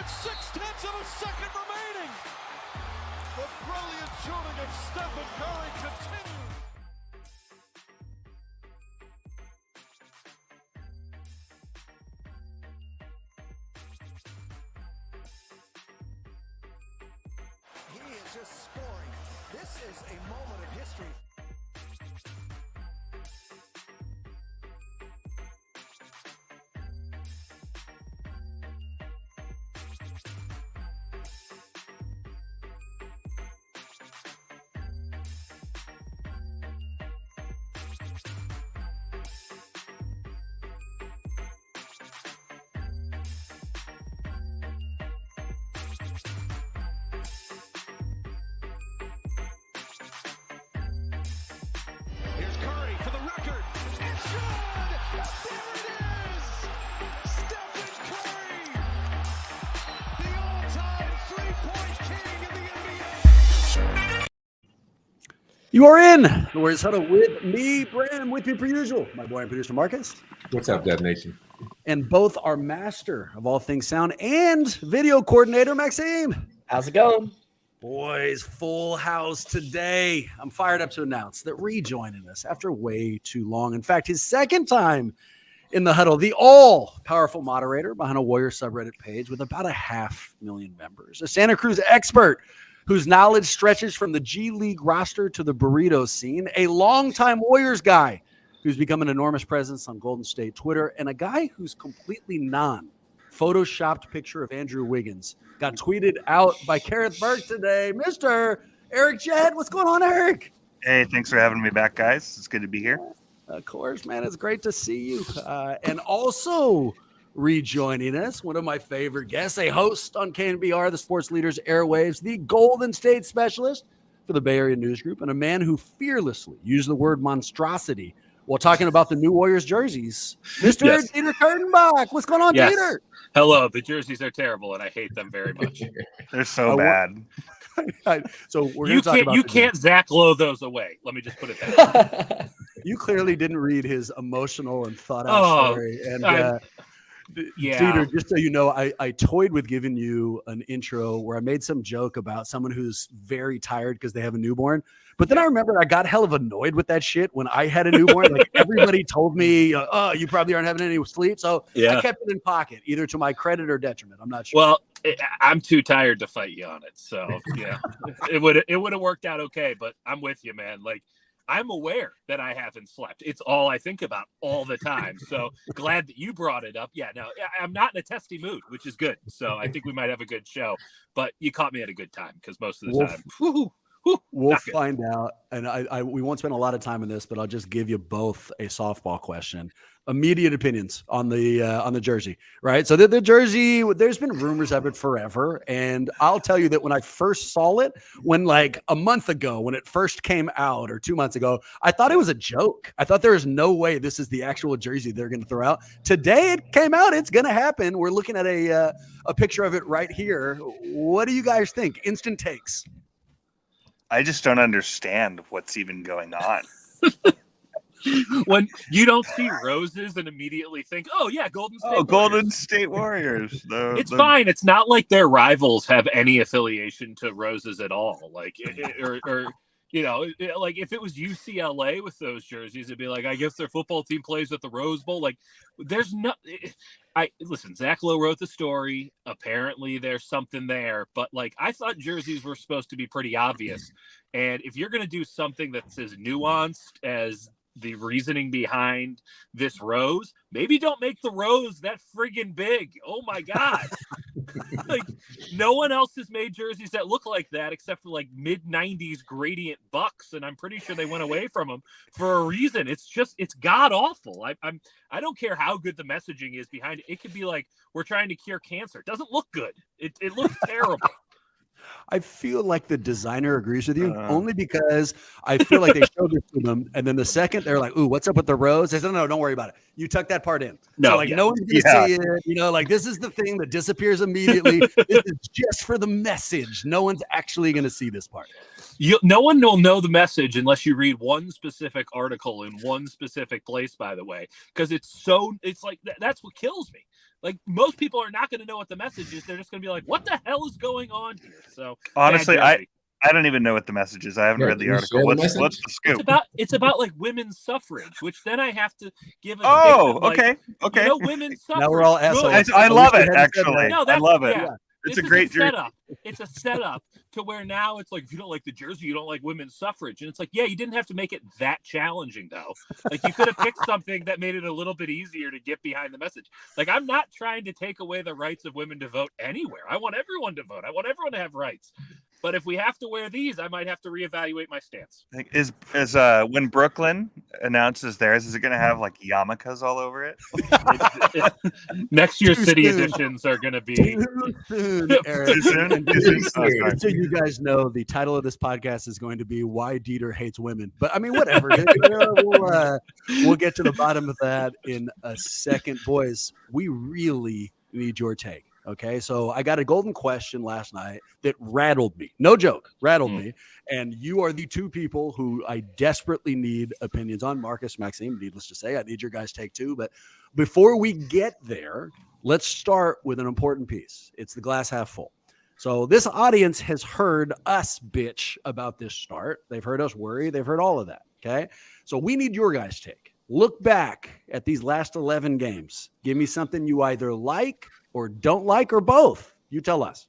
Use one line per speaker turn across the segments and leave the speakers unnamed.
6/10 of a second remaining. The brilliant shooting of Stephen Curry continues.
He is just scoring. This is a moment of history.
Here's Curry for the record. It's good! There it is! Stephen Curry! The all-time three-point king in the NBA!
You are in the Warriors Huddle with me, Bram, with me per usual. My boy and producer Marcus.
What's up, Dev Nation?
And both our master of all things sound and video coordinator, Maxime.
How's it going?
Boys, full house today. I'm fired up to announce that rejoining us after way too long. In fact, his second time in the huddle, the all-powerful moderator behind a Warrior subreddit page with about 500,000 members, a Santa Cruz expert whose knowledge stretches from the G League roster to the burrito scene, a longtime Warriors guy who's become an enormous presence on Golden State Twitter, and a guy who's completely non-photoshopped picture of Andrew Wiggins got tweeted out by Gareth Burke today. Mr. Eric Jed, what's going on, Eric?
Hey, thanks for having me back, guys. It's good to be here.
Of course, man. It's great to see you. And also rejoining us, one of my favorite guests, a host on KNBR, the Sports Leaders Airwaves, the Golden State specialist for the Bay Area News Group, and a man who fearlessly used the word monstrosity while talking about the new Warriors jerseys, Mr.
Yes.
Dieter Kurtenbach. What's going on,
Yes.
Dieter?
Hello. The jerseys are terrible, and I hate them very much.
They're so bad.
So we're
You
going to talk
can't
about
you
the-
can't Zach Lowe those away. Let me just put it that way.
You clearly didn't read his emotional and thought-out
Oh,
story. And
yeah.
Dieter, just so you know, I toyed with giving you an intro where I made some joke about someone who's very tired because they have a newborn. But then I remembered I got hell of annoyed with that shit when I had a newborn. Like everybody told me, oh, you probably aren't having any sleep. So I kept it in pocket, either to my credit or detriment. I'm not sure.
Well, I'm too tired to fight you on it. So yeah, it would have worked out okay. But I'm with you, man. Like, I'm aware that I haven't slept. It's all I think about all the time. So glad that you brought it up. Yeah, no, I'm not in a testy mood, which is good. So I think we might have a good show. But you caught me at a good time because most of the time,
we'll find out. And we won't spend a lot of time on this, but I'll just give you both a softball question. Immediate opinions on the jersey, right? So the jersey, there's been rumors of it forever. And I'll tell you that when I first saw it, when like a month ago, when it first came out, or 2 months ago, I thought it was a joke. I thought there was no way this is the actual jersey they're going to throw out. Today it came out. It's going to happen. We're looking at a picture of it right here. What do you guys think? Instant takes.
I just don't understand what's even going on.
when you don't see roses and immediately think, oh yeah, Golden State.
Oh, Golden State Warriors.
It's fine. It's not like their rivals have any affiliation to roses at all. Like, or you know, like if it was UCLA with those jerseys, it'd be like, I guess their football team plays at the Rose Bowl. Like, there's no. Listen, Zach Lowe wrote the story. Apparently, there's something there, but like, I thought jerseys were supposed to be pretty obvious. And if you're gonna do something that's as nuanced as the reasoning behind this rose, maybe don't make the rose that friggin' big. Oh my God. Like, no one else has made jerseys that look like that except for like mid-90s gradient Bucks, and I'm pretty sure they went away from them for a reason. It's god awful. I don't care how good the messaging is behind it. It could be like, we're trying to cure cancer. It doesn't look good. It looks terrible.
I feel like the designer agrees with you only because I feel like they showed it to them. And then the second they're like, ooh, what's up with the rose? They said, no, don't worry about it. You tuck that part in.
No,
so, like, no one's going to see it. You know, like, this is the thing that disappears immediately. This is just for the message. No one's actually going to see this part.
No one will know the message unless you read one specific article in one specific place, by the way, because it's like that's what kills me. Like, most people are not going to know what the message is. They're just going to be like, what the hell is going on here? So
Honestly, I don't even know what the message is. I haven't read the article. What's the scoop?
It's about like women's suffrage, which then I have to give a
okay.
You know, women's suffrage.
Now we're all assholes.
I love it, actually.
No,
I love it.
Yeah.
It's a great
setup. It's a setup to where now it's like, if you don't like the jersey, you don't like women's suffrage. And it's like, yeah, you didn't have to make it that challenging, though. Like, you could have picked something that made it a little bit easier to get behind the message. Like, I'm not trying to take away the rights of women to vote anywhere. I want everyone to vote. I want everyone to have rights. But if we have to wear these, I might have to reevaluate my stance.
Is when Brooklyn announces theirs, is it going to have like yarmulkes all over it?
Next year's city editions are going to be.
So you guys know, the title of this podcast is going to be "Why Dieter Hates Women." But I mean, whatever. We'll get to the bottom of that in a second, boys. We really need your take. Okay, so I got a golden question last night that rattled me. No joke, rattled me. And you are the two people who I desperately need opinions on. Marcus, Maxime, needless to say, I need your guys' take too. But before we get there, let's start with an important piece. It's the glass half full. So this audience has heard us bitch about this start. They've heard us worry. They've heard all of that, okay? So we need your guys' take. Look back at these last 11 games. Give me something you either like or don't like, or both. You tell us.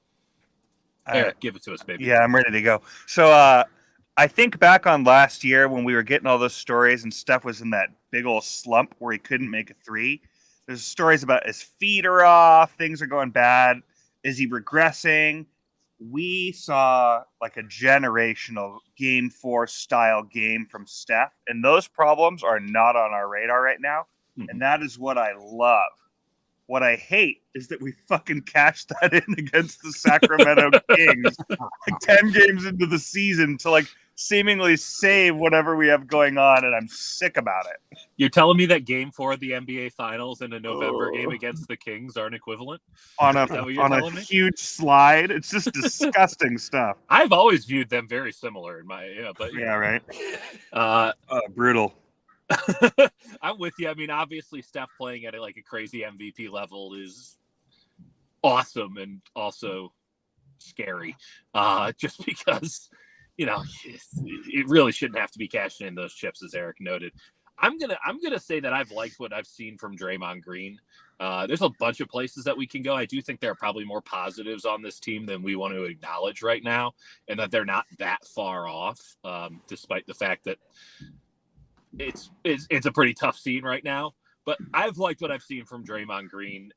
Eric, give it to us, baby.
Yeah, I'm ready to go. So I think back on last year when we were getting all those stories and Steph was in that big old slump where he couldn't make a three. There's stories about his feet are off, things are going bad. Is he regressing? We saw like a generational Game 4 style game from Steph, and those problems are not on our radar right now. And that is what I love. What I hate is that we fucking cashed that in against the Sacramento Kings like 10 games into the season to like seemingly save whatever we have going on, and I'm sick about it.
You're telling me that Game 4 of the NBA Finals and a November game against the Kings aren't equivalent?
On a huge slide. It's just disgusting stuff.
I've always viewed them very similar in my
right. Brutal.
I'm with you. I mean, obviously, Steph playing at a crazy MVP level is awesome and also scary. Just because, it really shouldn't have to be cashing in those chips, as Eric noted. I'm gonna say that I've liked what I've seen from Draymond Green. There's a bunch of places that we can go. I do think there are probably more positives on this team than we want to acknowledge right now, and that they're not that far off, despite the fact that it's a pretty tough scene right now. But I've liked what I've seen from Draymond Green.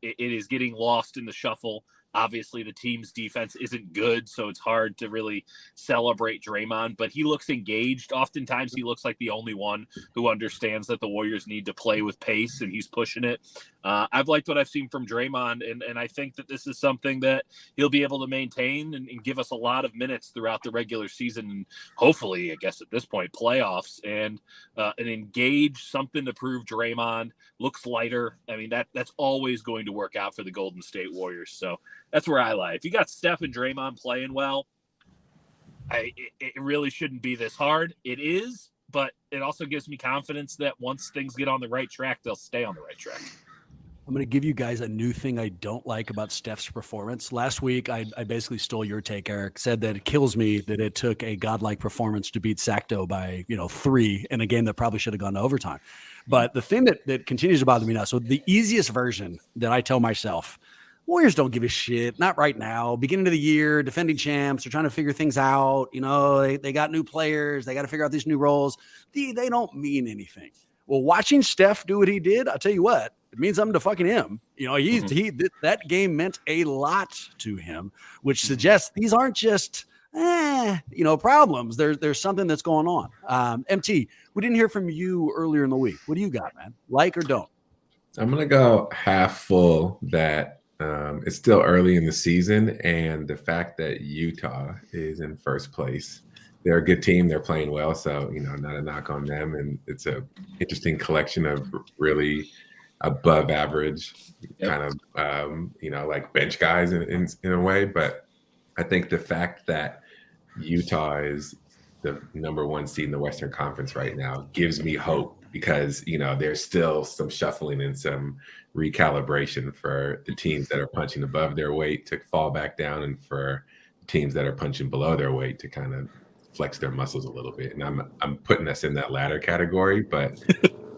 It is getting lost in the shuffle. Obviously, the team's defense isn't good, so it's hard to really celebrate Draymond, but he looks engaged. Oftentimes, he looks like the only one who understands that the Warriors need to play with pace, and he's pushing it. I've liked what I've seen from Draymond, and I think that this is something that he'll be able to maintain and give us a lot of minutes throughout the regular season, and hopefully, I guess at this point, playoffs, and an engaged, something to prove Draymond, looks lighter. I mean, that's always going to work out for the Golden State Warriors, so that's where I lie. If you got Steph and Draymond playing well, it really shouldn't be this hard. It is, but it also gives me confidence that once things get on the right track, they'll stay on the right track.
I'm going to give you guys a new thing I don't like about Steph's performance. Last week, I basically stole your take, Eric. Said that it kills me that it took a godlike performance to beat Sacto by 3 in a game that probably should have gone to overtime. But the thing that continues to bother me now, so the easiest version that I tell myself, Warriors don't give a shit. Not right now. Beginning of the year, defending champs. They're trying to figure things out. They got new players. They got to figure out these new roles. They don't mean anything. Well, watching Steph do what he did, I'll tell you what, it means something to fucking him. That game meant a lot to him, which suggests these aren't just problems. There's something that's going on. MT, we didn't hear from you earlier in the week. What do you got, man? Like or don't?
I'm gonna go half full that. It's still early in the season, and the fact that Utah is in first place, they're a good team. They're playing well, so not a knock on them. And it's a interesting collection of really above average kind of like bench guys in a way. But I think the fact that Utah is the number 1 seed in the Western Conference right now gives me hope because, there's still some shuffling and some recalibration for the teams that are punching above their weight to fall back down and for teams that are punching below their weight to kind of flex their muscles a little bit. And I'm putting us in that latter category, but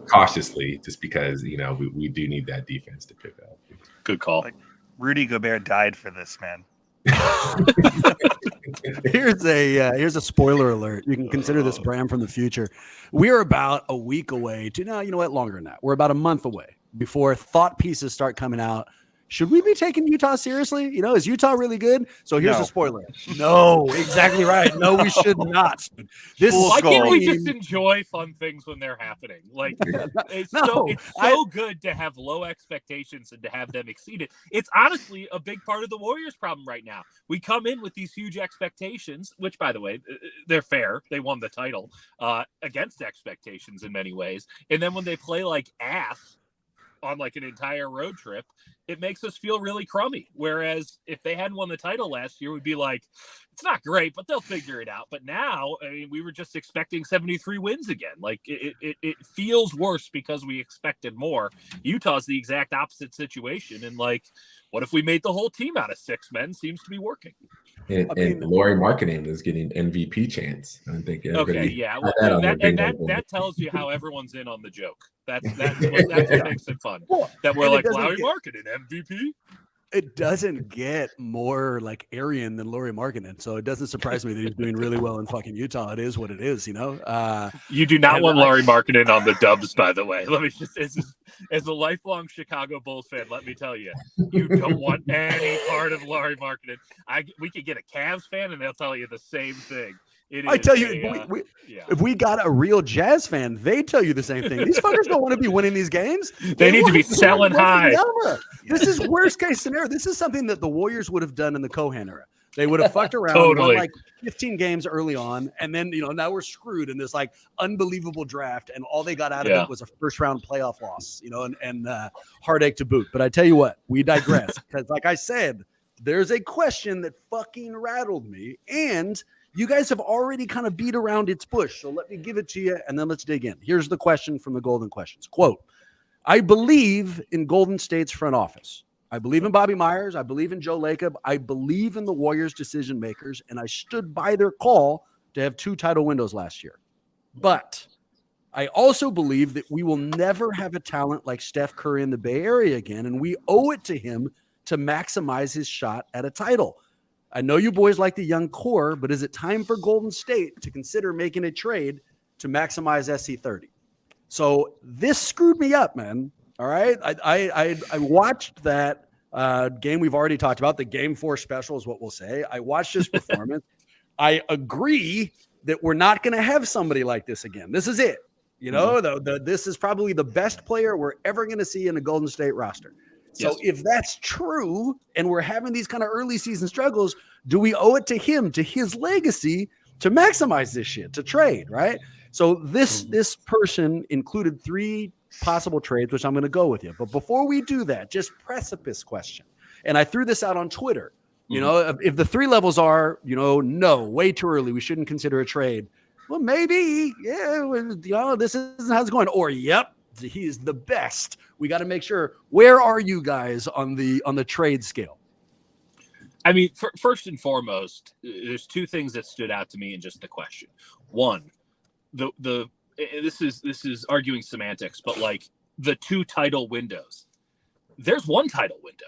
cautiously, just because, we do need that defense to pick up.
Good call.
Like, Rudy Gobert died for this, man.
Here's a spoiler alert. You can consider this Bram from the future. We are about a week away to longer than that. We're about a month away before thought pieces start coming out. Should we be taking Utah seriously? Is Utah really good? So here's a spoiler. No, exactly right. No, we should not.
Why can't we just enjoy fun things when they're happening? Like, it's so good to have low expectations and to have them exceeded. It's honestly a big part of the Warriors' problem right now. We come in with these huge expectations, which, by the way, they're fair. They won the title against expectations in many ways. And then when they play like ass on like an entire road trip, it makes us feel really crummy. Whereas if they hadn't won the title last year, we'd be like, it's not great, but they'll figure it out. But now, I mean, we were just expecting 73 wins again. Like it feels worse because we expected more. Utah's the exact opposite situation. And like, what if we made the whole team out of 6 men? Seems to be working.
And Lauri Markkanen is getting MVP chance. I think.
Okay, yeah. Well, that tells you how everyone's in on the joke. That's what makes it fun. That we're like, Lauri Markkanen MVP.
It doesn't get more like Aryan than Lauri Markkanen, so it doesn't surprise me that he's doing really well in fucking Utah. It is what it is, You
do not want Lauri Markkanen on the Dubs, by the way. Let me just, as a lifelong Chicago Bulls fan, let me tell you, you don't want any part of Lauri Markkanen. We could get a Cavs fan, and they'll tell you the same thing.
I tell you, if we got a real Jazz fan, they tell you the same thing. These fuckers don't want to be winning these games.
They need to be selling high.
This is worst case scenario. This is something that the Warriors would have done in the Cohan era. They would have fucked around, won like 15 games early on, and then now we're screwed in this like unbelievable draft, and all they got out of it was a first round playoff loss, and heartache to boot. But I tell you what, we digress because, like I said, there's a question that fucking rattled me, and you guys have already kind of beat around its bush, so let me give it to you, and then let's dig in. Here's the question from the Golden Questions. Quote, I believe in Golden State's front office. I believe in Bobby Myers. I believe in Joe Lacob. I believe in the Warriors' decision makers, and I stood by their call to have 2 title windows last year. But I also believe that we will never have a talent like Steph Curry in the Bay Area again, and we owe it to him to maximize his shot at a title. I know you boys like the young core, but is it time for Golden State to consider making a trade to maximize SC30? So this screwed me up, man. All right. I watched that game we've already talked about. The Game 4 special is what we'll say. I watched his performance. I agree that we're not going to have somebody like this again. This is it. This is probably the best player we're ever going to see in a Golden State roster. So if that's true and we're having these kind of early season struggles, do we owe it to him, to his legacy, to maximize this shit, to trade, right? So this person included 3 possible trades, which I'm going to go with you. But before we do that, just precipice question. And I threw this out on Twitter. If the 3 levels are, no, way too early, we shouldn't consider a trade. Well, maybe, this isn't how it's going. Or, yep, he's the best. We got to make sure. Where are you guys on the trade scale?
I mean, first and foremost, there's 2 things that stood out to me in just the question. One, this is arguing semantics, but like the 2 title windows. There's 1 title window.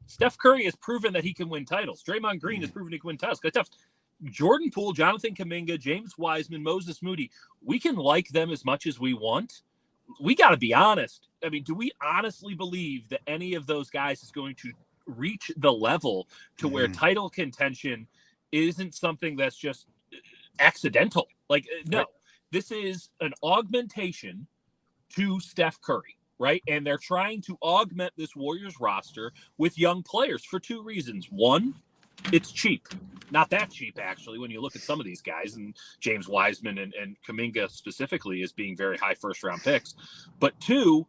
Steph Curry has proven that he can win titles. Draymond Green has proven he can win titles. Jordan Poole, Jonathan Kuminga, James Wiseman, Moses Moody. We can like them as much as we want. We got to be honest. I mean, do we honestly believe that any of those guys is going to reach the level to where title contention isn't something that's just accidental? Like, no, this is an augmentation to Steph Curry, right? And they're trying to augment this Warriors roster with young players for 2 reasons. One, it's cheap. Not that cheap, actually, when you look at some of these guys, and James Wiseman and Kuminga specifically as being very high first-round picks. But 2,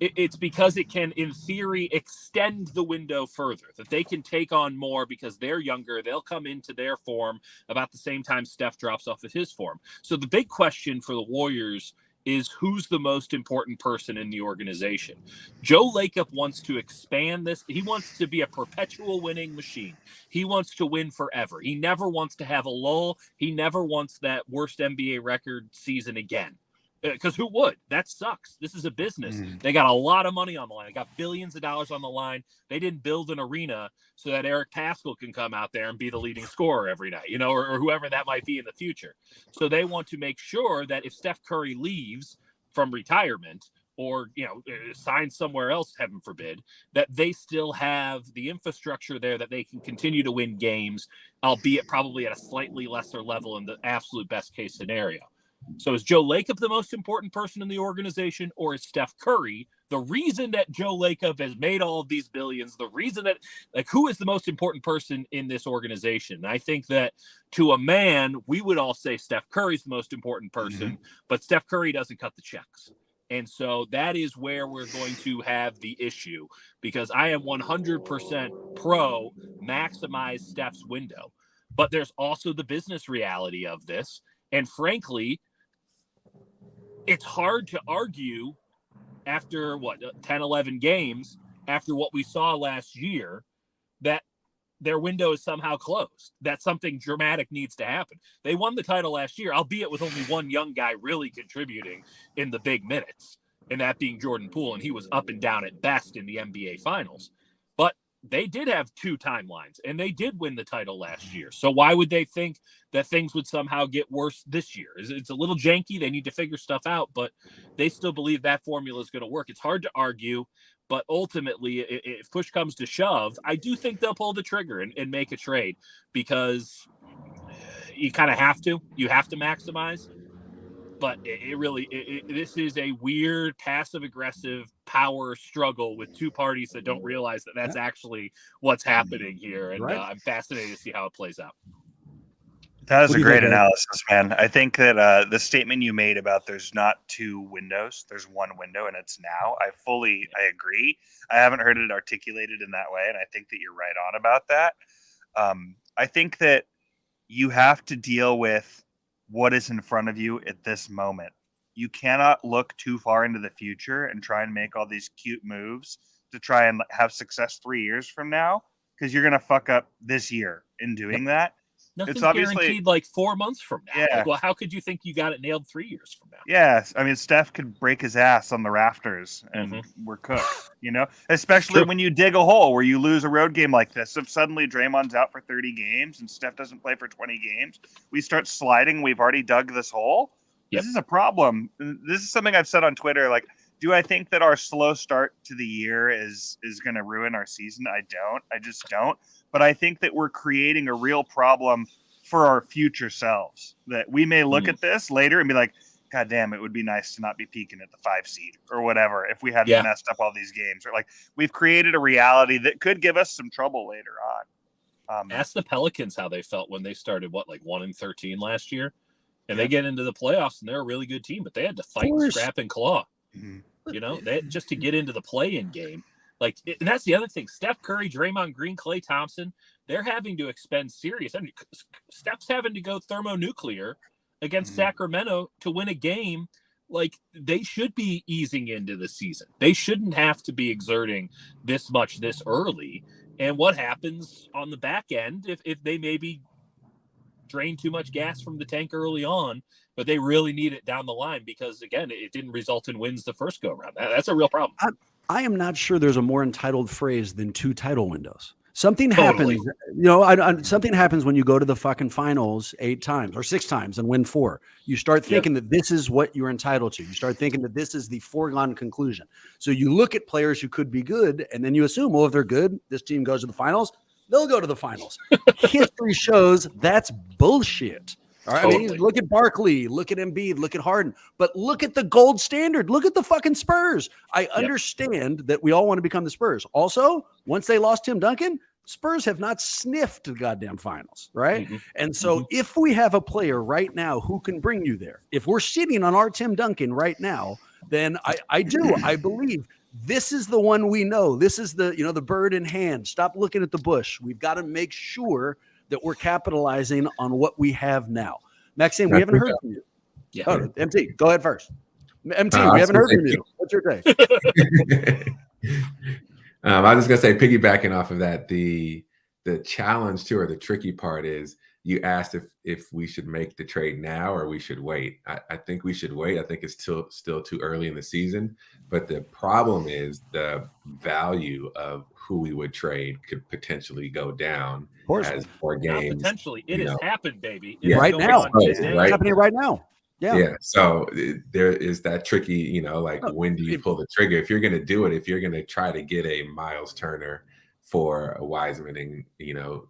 It's because it can, in theory, extend the window further, that they can take on more because they're younger. They'll come into their form about the same time Steph drops off of his form. So the big question for the Warriors is who's the most important person in the organization. Joe Lacob wants to expand this. He wants to be a perpetual winning machine. He wants to win forever. He never wants to have a lull. He never wants that worst NBA record season again. Because who would? That sucks. This is a business. They got a lot of money on the line. They got billions of dollars on the line. They didn't build an arena so that Eric Paschall can come out there and be the leading scorer every night, or whoever that might be in the future. So they want to make sure that if Steph Curry leaves from retirement or, signs somewhere else, heaven forbid, that they still have the infrastructure there that they can continue to win games, albeit probably at a slightly lesser level in the absolute best case scenario. So is Joe Lacob the most important person in the organization, or is Steph Curry the reason that Joe Lacob has made all of these billions? The reason that, who is the most important person in this organization? And I think that to a man, we would all say Steph Curry's the most important person, but Steph Curry doesn't cut the checks. And so that is where we're going to have the issue, because I am 100% pro maximize Steph's window. But there's also the business reality of this. And frankly, it's hard to argue after 10, 11 games, after what we saw last year, that their window is somehow closed, that something dramatic needs to happen. They won the title last year, albeit with only one young guy really contributing in the big minutes, and that being Jordan Poole, and he was up and down at best in the NBA Finals. But they did have two timelines, and they did win the title last year. So why would they think that things would somehow get worse this year? It's a little janky. They need to figure stuff out, but they still believe that formula is going to work. It's hard to argue, but ultimately, if push comes to shove, I do think they'll pull the trigger and make a trade, because you kind of have to. You have to maximize. But this is a weird passive-aggressive power struggle with two parties that don't realize that that's actually what's happening here. And I'm fascinated to see how it plays out.
That was a great analysis, man. I think that the statement you made about there's not two windows, there's one window, and it's now. I agree. I haven't heard it articulated in that way, and I think that you're right on about that. I think that you have to deal with what is in front of you at this moment. You cannot look too far into the future and try and make all these cute moves to try and have success 3 years from now, because you're going to fuck up this year in doing that.
Nothing's
it's obviously
guaranteed 4 months from now.
Yeah.
Well, how could you think you got it nailed 3 years from now?
Yes. I mean, Steph could break his ass on the rafters and we're cooked, especially when you dig a hole where you lose a road game like this. If suddenly Draymond's out for 30 games and Steph doesn't play for 20 games, we start sliding. We've already dug this hole. Yep. This is a problem. This is something I've said on Twitter. Do I think that our slow start to the year is going to ruin our season? I don't. I just don't. But I think that we're creating a real problem for our future selves, that we may look at this later and be like, God damn, it would be nice to not be peaking at the 5 seed or whatever if we hadn't messed up all these games. Or we've created a reality that could give us some trouble later on.
Ask the Pelicans how they felt when they started 1-13 last year, and they get into the playoffs and they're a really good team, but they had to fight, scrap, and claw. They just to get into the play-in game. And that's the other thing. Steph Curry, Draymond Green, Klay Thompson, they're having to expend serious. I mean, Steph's having to go thermonuclear against Sacramento to win a game. They should be easing into the season. They shouldn't have to be exerting this much this early. And what happens on the back end if they maybe drain too much gas from the tank early on, but they really need it down the line because, again, it didn't result in wins the first go-around. That's a real problem.
I am not sure there's a more entitled phrase than two title windows. Something happens, something happens when you go to the fucking finals 8 times or 6 times and win 4. You start thinking that this is what you're entitled to. You start thinking that this is the foregone conclusion. So you look at players who could be good, and then you assume, well, if they're good, this team goes to the finals, they'll go to the finals. History shows that's bullshit. All right. Totally. I mean, look at Barkley, look at Embiid, look at Harden, but look at the gold standard. Look at the fucking Spurs. I understand that we all want to become the Spurs. Also, once they lost Tim Duncan, Spurs have not sniffed the goddamn finals, right? And so if we have a player right now who can bring you there, if we're sitting on our Tim Duncan right now, then I believe This is the one we know. This is the, the bird in hand. Stop looking at the bush. We've got to make sure that we're capitalizing on what we have now. Maxime, we haven't heard from you.
Yeah.
Oh, MT, go ahead first. MT,
I
we
was
haven't heard
gonna
from
say-
you. What's your take?
I was just gonna say, piggybacking off of that, the challenge too, or the tricky part is you asked if we should make the trade now or we should wait. I think we should wait. I think it's still too early in the season. But the problem is the value of who we would trade could potentially go down as more
Not
games.
potentially. It has happened, baby.
Yeah.
Right
going
now.
on
Right.
today.
It's happening right now.
Yeah. So there is that tricky, like when do you pull the trigger? If you're going to do it, if you're going to try to get a Miles Turner for a Wiseman and,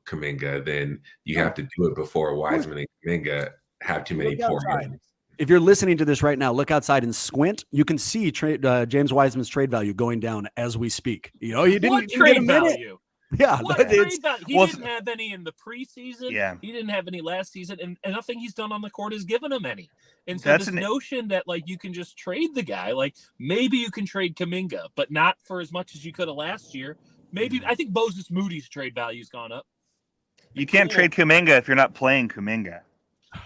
Kuminga, then you have to do it before Wiseman and Kuminga have too many poor games.
If you're listening to this right now, look outside and squint. You can see James Wiseman's trade value going down as we speak. He didn't
What
get a
trade
minute.
value?
Yeah,
What
it's-
trade value? He didn't have any in the preseason.
Yeah.
He didn't have any last season, and nothing he's done on the court has given him any. And so
That's
this notion that you can just trade the guy, maybe you can trade Kuminga, but not for as much as you could have last year. Maybe I think Moses Moody's trade value's gone up.
You can't trade Kuminga if you're not playing Kuminga.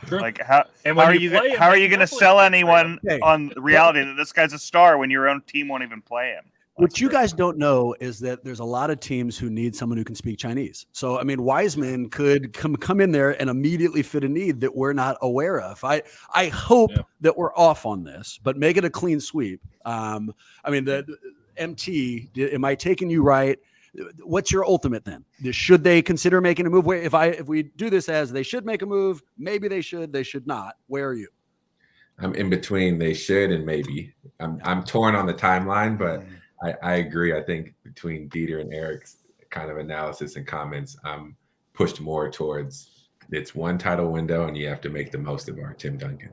True.
How are you going to
definitely
sell
can't
anyone
trade him.
on the reality that this guy's a star when your own team won't even play him?
What you guys don't know is that there's a lot of teams who need someone who can speak Chinese. So, Wiseman could come in there and immediately fit a need that we're not aware of. I hope that we're off on this, but make it a clean sweep. The MT, am I taking you right? What's your ultimate then? Should they consider making a move? If we do this as they should make a move, maybe they should not. Where are you?
I'm in between they should and maybe. I'm torn on the timeline, but I agree. I think between Dieter and Eric's kind of analysis and comments, I'm pushed more towards it's one title window and you have to make the most of our Tim Duncan.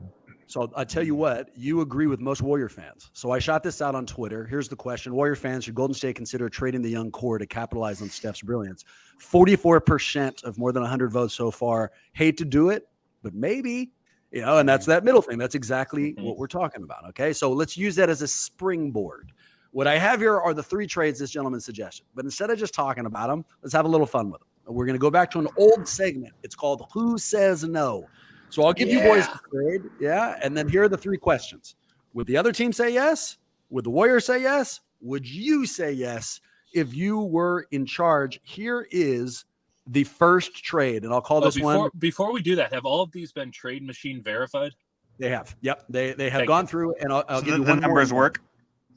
So I tell you what, you agree with most Warrior fans. So I shot this out on Twitter. Here's the question. Warrior fans, should Golden State consider trading the young core to capitalize on Steph's brilliance? 44% of more than 100 votes so far hate to do it, but maybe, and that's that middle thing. That's exactly what we're talking about. Okay. So let's use that as a springboard. What I have here are the 3 trades this gentleman suggested, but instead of just talking about them, let's have a little fun with them. We're going to go back to an old segment. It's called Who Says No? So I'll give you boys the trade. Yeah. And then here are the 3 questions. Would the other team say yes? Would the Warriors say yes? Would you say yes if you were in charge? Here is the first trade. And I'll call this one.
Before we do that, have all of these been Trade Machine verified?
They have. Yep. They have gone through, and I'll give you
the
one
numbers
more.
work.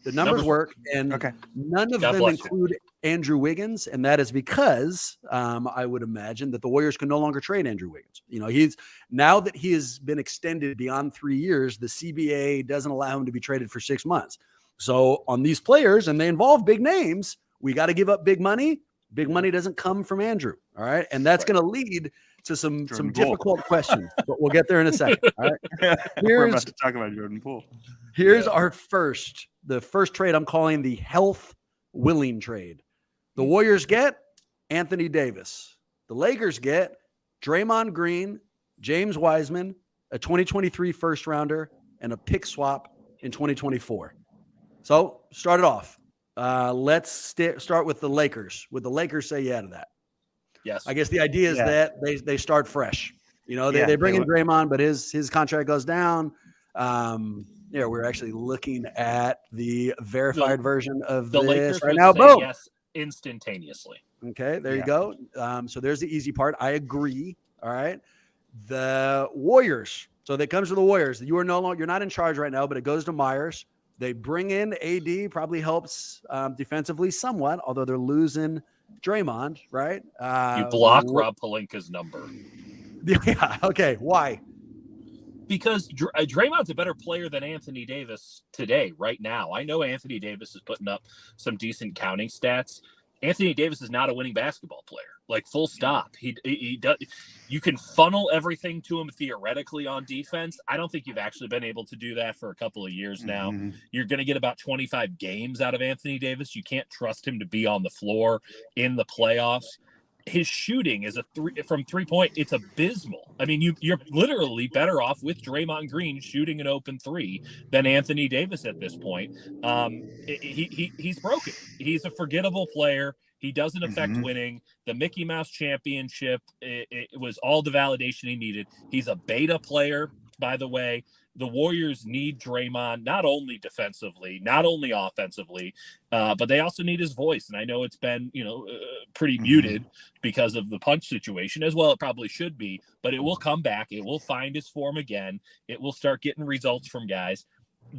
The numbers work, and none of them include Andrew Wiggins, and that is because I would imagine that the Warriors can no longer trade Andrew Wiggins. He's now that he has been extended beyond 3 years, the CBA doesn't allow him to be traded for 6 months. So on these players, and they involve big names, we got to give up big money. Big money doesn't come from Andrew. All right, and that's going to lead to some difficult questions, but we'll get there in a second. All right,
we're about to talk about Jordan Poole.
Here's the first trade I'm calling the health willing trade. The Warriors get Anthony Davis. The Lakers get Draymond Green, James Wiseman, a 2023 first rounder, and a pick swap in 2024. So start it off. Let's start with the Lakers. Would the Lakers say yeah to that?
Yes.
I guess the idea is that they start fresh. They bring in Draymond, but his contract goes down. We're actually looking at the verified version of
the
this
Lakers
right
would
now.
say
Boom.
yes instantaneously.
Okay, there you go. So there's the easy part. I agree. All right. The Warriors. So that comes to the Warriors. You're not in charge right now, but it goes to Myers. They bring in AD, probably helps defensively somewhat, although they're losing Draymond, right?
You block Rob Pelinka's number.
Yeah. Okay. Why?
Because Draymond's a better player than Anthony Davis today, right now. I know Anthony Davis is putting up some decent counting stats. Anthony Davis is not a winning basketball player, full stop. He does. You can funnel everything to him theoretically on defense. I don't think you've actually been able to do that for a couple of years now. Mm-hmm. You're going to get about 25 games out of Anthony Davis. You can't trust him to be on the floor in the playoffs. his shooting is from 3-point. It's abysmal. I mean, you're literally better off with Draymond Green shooting an open 3 than Anthony Davis at this point. He's broken. He's a forgettable player. He doesn't affect winning. The Mickey Mouse Championship, it was all the validation he needed. He's a beta player, by the way. The Warriors need Draymond, not only defensively, not only offensively, but they also need his voice. And I know it's been, pretty muted because of the punch situation as well. It probably should be, but it will come back. It will find its form again. It will start getting results from guys.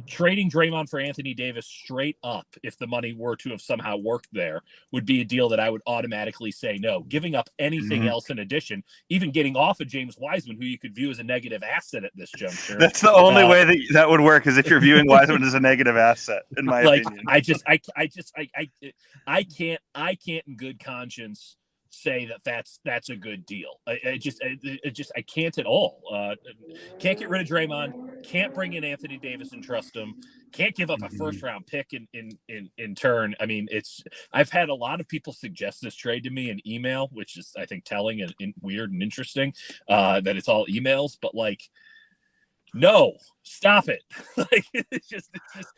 Trading Draymond for Anthony Davis straight up, if the money were to have somehow worked there, would be a deal that I would automatically say no. Giving up anything else in addition, even getting off of James Wiseman, who you could view as a negative asset at this juncture.
That's the only way that would work, is if you're viewing Wiseman as a negative asset, in my opinion.
I can't in good conscience say that's a good deal. I can't at all. Can't get rid of Draymond. Can't bring in Anthony Davis and trust him. Can't give up a first round pick in turn. I mean, I've had a lot of people suggest this trade to me in email, which is, I think, telling and weird and interesting that it's all emails, but no, stop it. It's just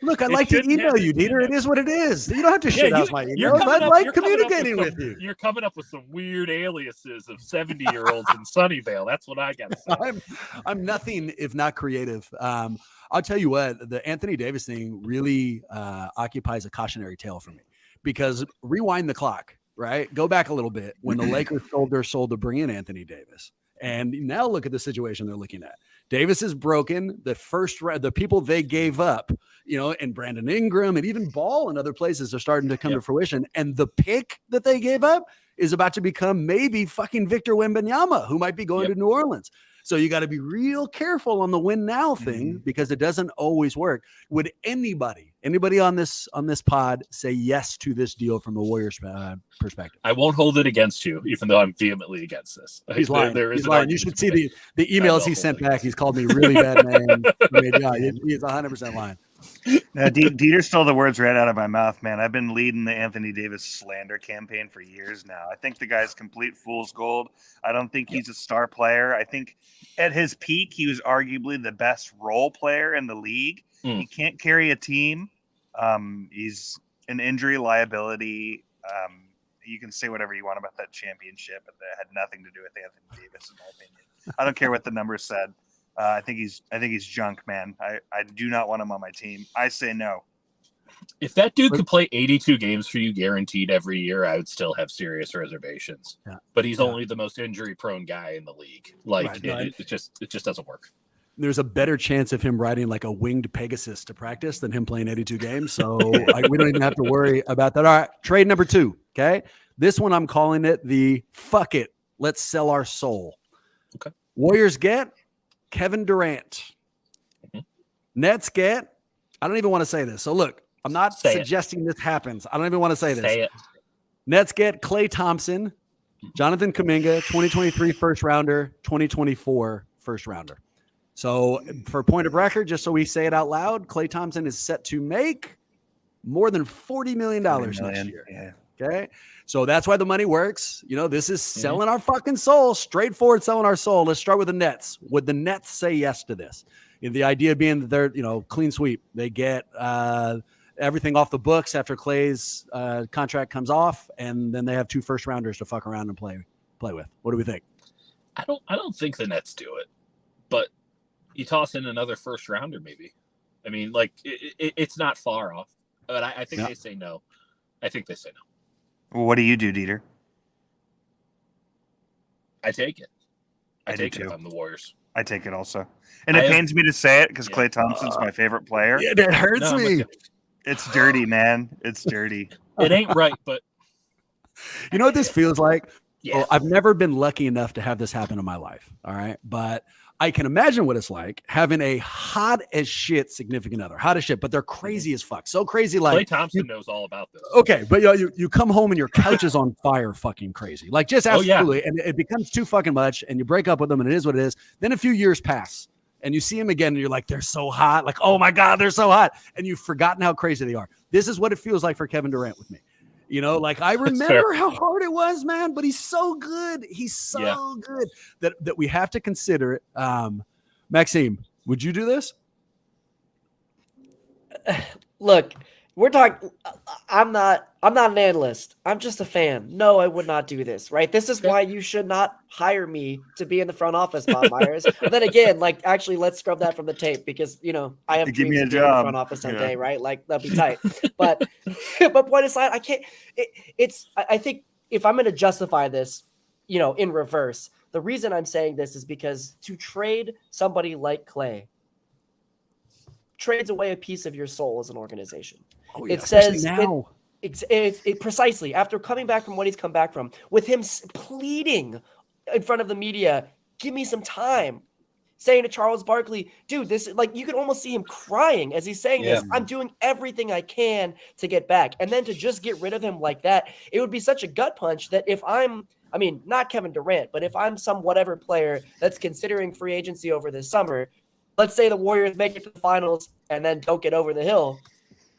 look, I'd like to email you, Dieter. It is what it is. You don't have to shit out my email. I like communicating with you.
You're coming up with some weird aliases of 70-year-olds in Sunnyvale. That's what I got to say.
I'm nothing if not creative. I'll tell you what, the Anthony Davis thing really occupies a cautionary tale for me, because rewind the clock, right? Go back a little bit when the Lakers sold their soul to bring in Anthony Davis. And now look at the situation they're looking at. Davis is broken. The people they gave up, and Brandon Ingram and even Ball and other places are starting to come to fruition. And the pick that they gave up is about to become maybe fucking Victor Wembanyama, who might be going to New Orleans. So you got to be real careful on the win now thing, because it doesn't always work. Would anybody on this pod say yes to this deal from the Warriors perspective?
I won't hold it against you, even though I'm vehemently against this.
He's lying. He's lying. You should see the emails he sent back. He's called me really bad name. He's 100% lying.
Now, Dieter stole the words right out of my mouth, man. I've been leading the Anthony Davis slander campaign for years now. I think the guy's complete fool's gold. I don't think he's a star player. I think at his peak, he was arguably the best role player in the league. He can't carry a team. He's an injury liability. You can say whatever you want about that championship, but that had nothing to do with Anthony Davis, in my opinion. I don't care what the numbers said. I think he's junk, man. I do not want him on my team. I say no.
If that dude could play 82 games for you guaranteed every year, I would still have serious reservations. Yeah. But he's only the most injury-prone guy in the league. It just doesn't work.
There's a better chance of him riding like a winged Pegasus to practice than him playing 82 games. So we don't even have to worry about that. All right, trade number 2. Okay, this one I'm calling it the fuck it, let's sell our soul.
Okay.
Warriors get Kevin Durant. Nets get, I don't even want to say this. So look, I'm not suggesting this happens. I don't even want to say this.
Say it.
Nets get Klay Thompson, Jonathan Kuminga, 2023 first rounder, 2024 first rounder. So for point of record, just so we say it out loud, Klay Thompson is set to make more than $40 million next year.
Yeah.
Okay. So that's why the money works. This is selling our fucking soul, straightforward selling our soul. Let's start with the Nets. Would the Nets say yes to this? The idea being that they're, clean sweep. They get everything off the books after Klay's contract comes off, and then they have 2 first rounders to fuck around and play with. What do we think?
I don't think the Nets do it, but you toss in another first rounder, maybe. I mean, it's not far off, but I think they say no. I think they say no.
Well, what do you do, Dieter?
I take it.
I
take
do
it
too.
if I'm the Warriors.
I take it also. And it pains me to say it because Klay Thompson's my favorite player.
Yeah, that hurts me.
It's dirty, man. It's dirty.
It ain't right, but
you know what this feels like?
Yeah.
Well, I've never been lucky enough to have this happen in my life. All right. But I can imagine what it's like having a hot as shit significant other, hot as shit, but they're crazy as fuck. So crazy. Like
Klay Thompson knows all about this.
Okay. But you come home and your couch is on fire, fucking crazy. Like just absolutely. And it becomes too fucking much and you break up with them and it is what it is. Then a few years pass and you see them again and you're like, they're so hot. Like, oh my God, they're so hot. And you've forgotten how crazy they are. This is what it feels like for Kevin Durant with me. You know, like I remember how hard it was, man, but he's so good. He's so good that we have to consider it. Maxime, would you do this?
Look, we're talking. I'm not an analyst. I'm just a fan. No, I would not do this. Right. This is why you should not hire me to be in the front office, Bob Myers. But then again, like, actually, let's scrub that from the tape because I have dreams of being in the front office someday. Right. Like, that'd be tight. But point aside, I can't. I think if I'm going to justify this, in reverse, the reason I'm saying this is because to trade somebody like Clay trades away a piece of your soul as an organization.
Oh, yeah,
it says
now.
It precisely after coming back from what he's come back from, with him pleading in front of the media, give me some time, saying to Charles Barkley, dude, this, like, you can almost see him crying as he's saying this. I'm doing everything I can to get back. And then to just get rid of him like that, it would be such a gut punch that if not Kevin Durant, but if I'm some whatever player that's considering free agency over this summer, let's say the Warriors make it to the finals and then don't get over the hill.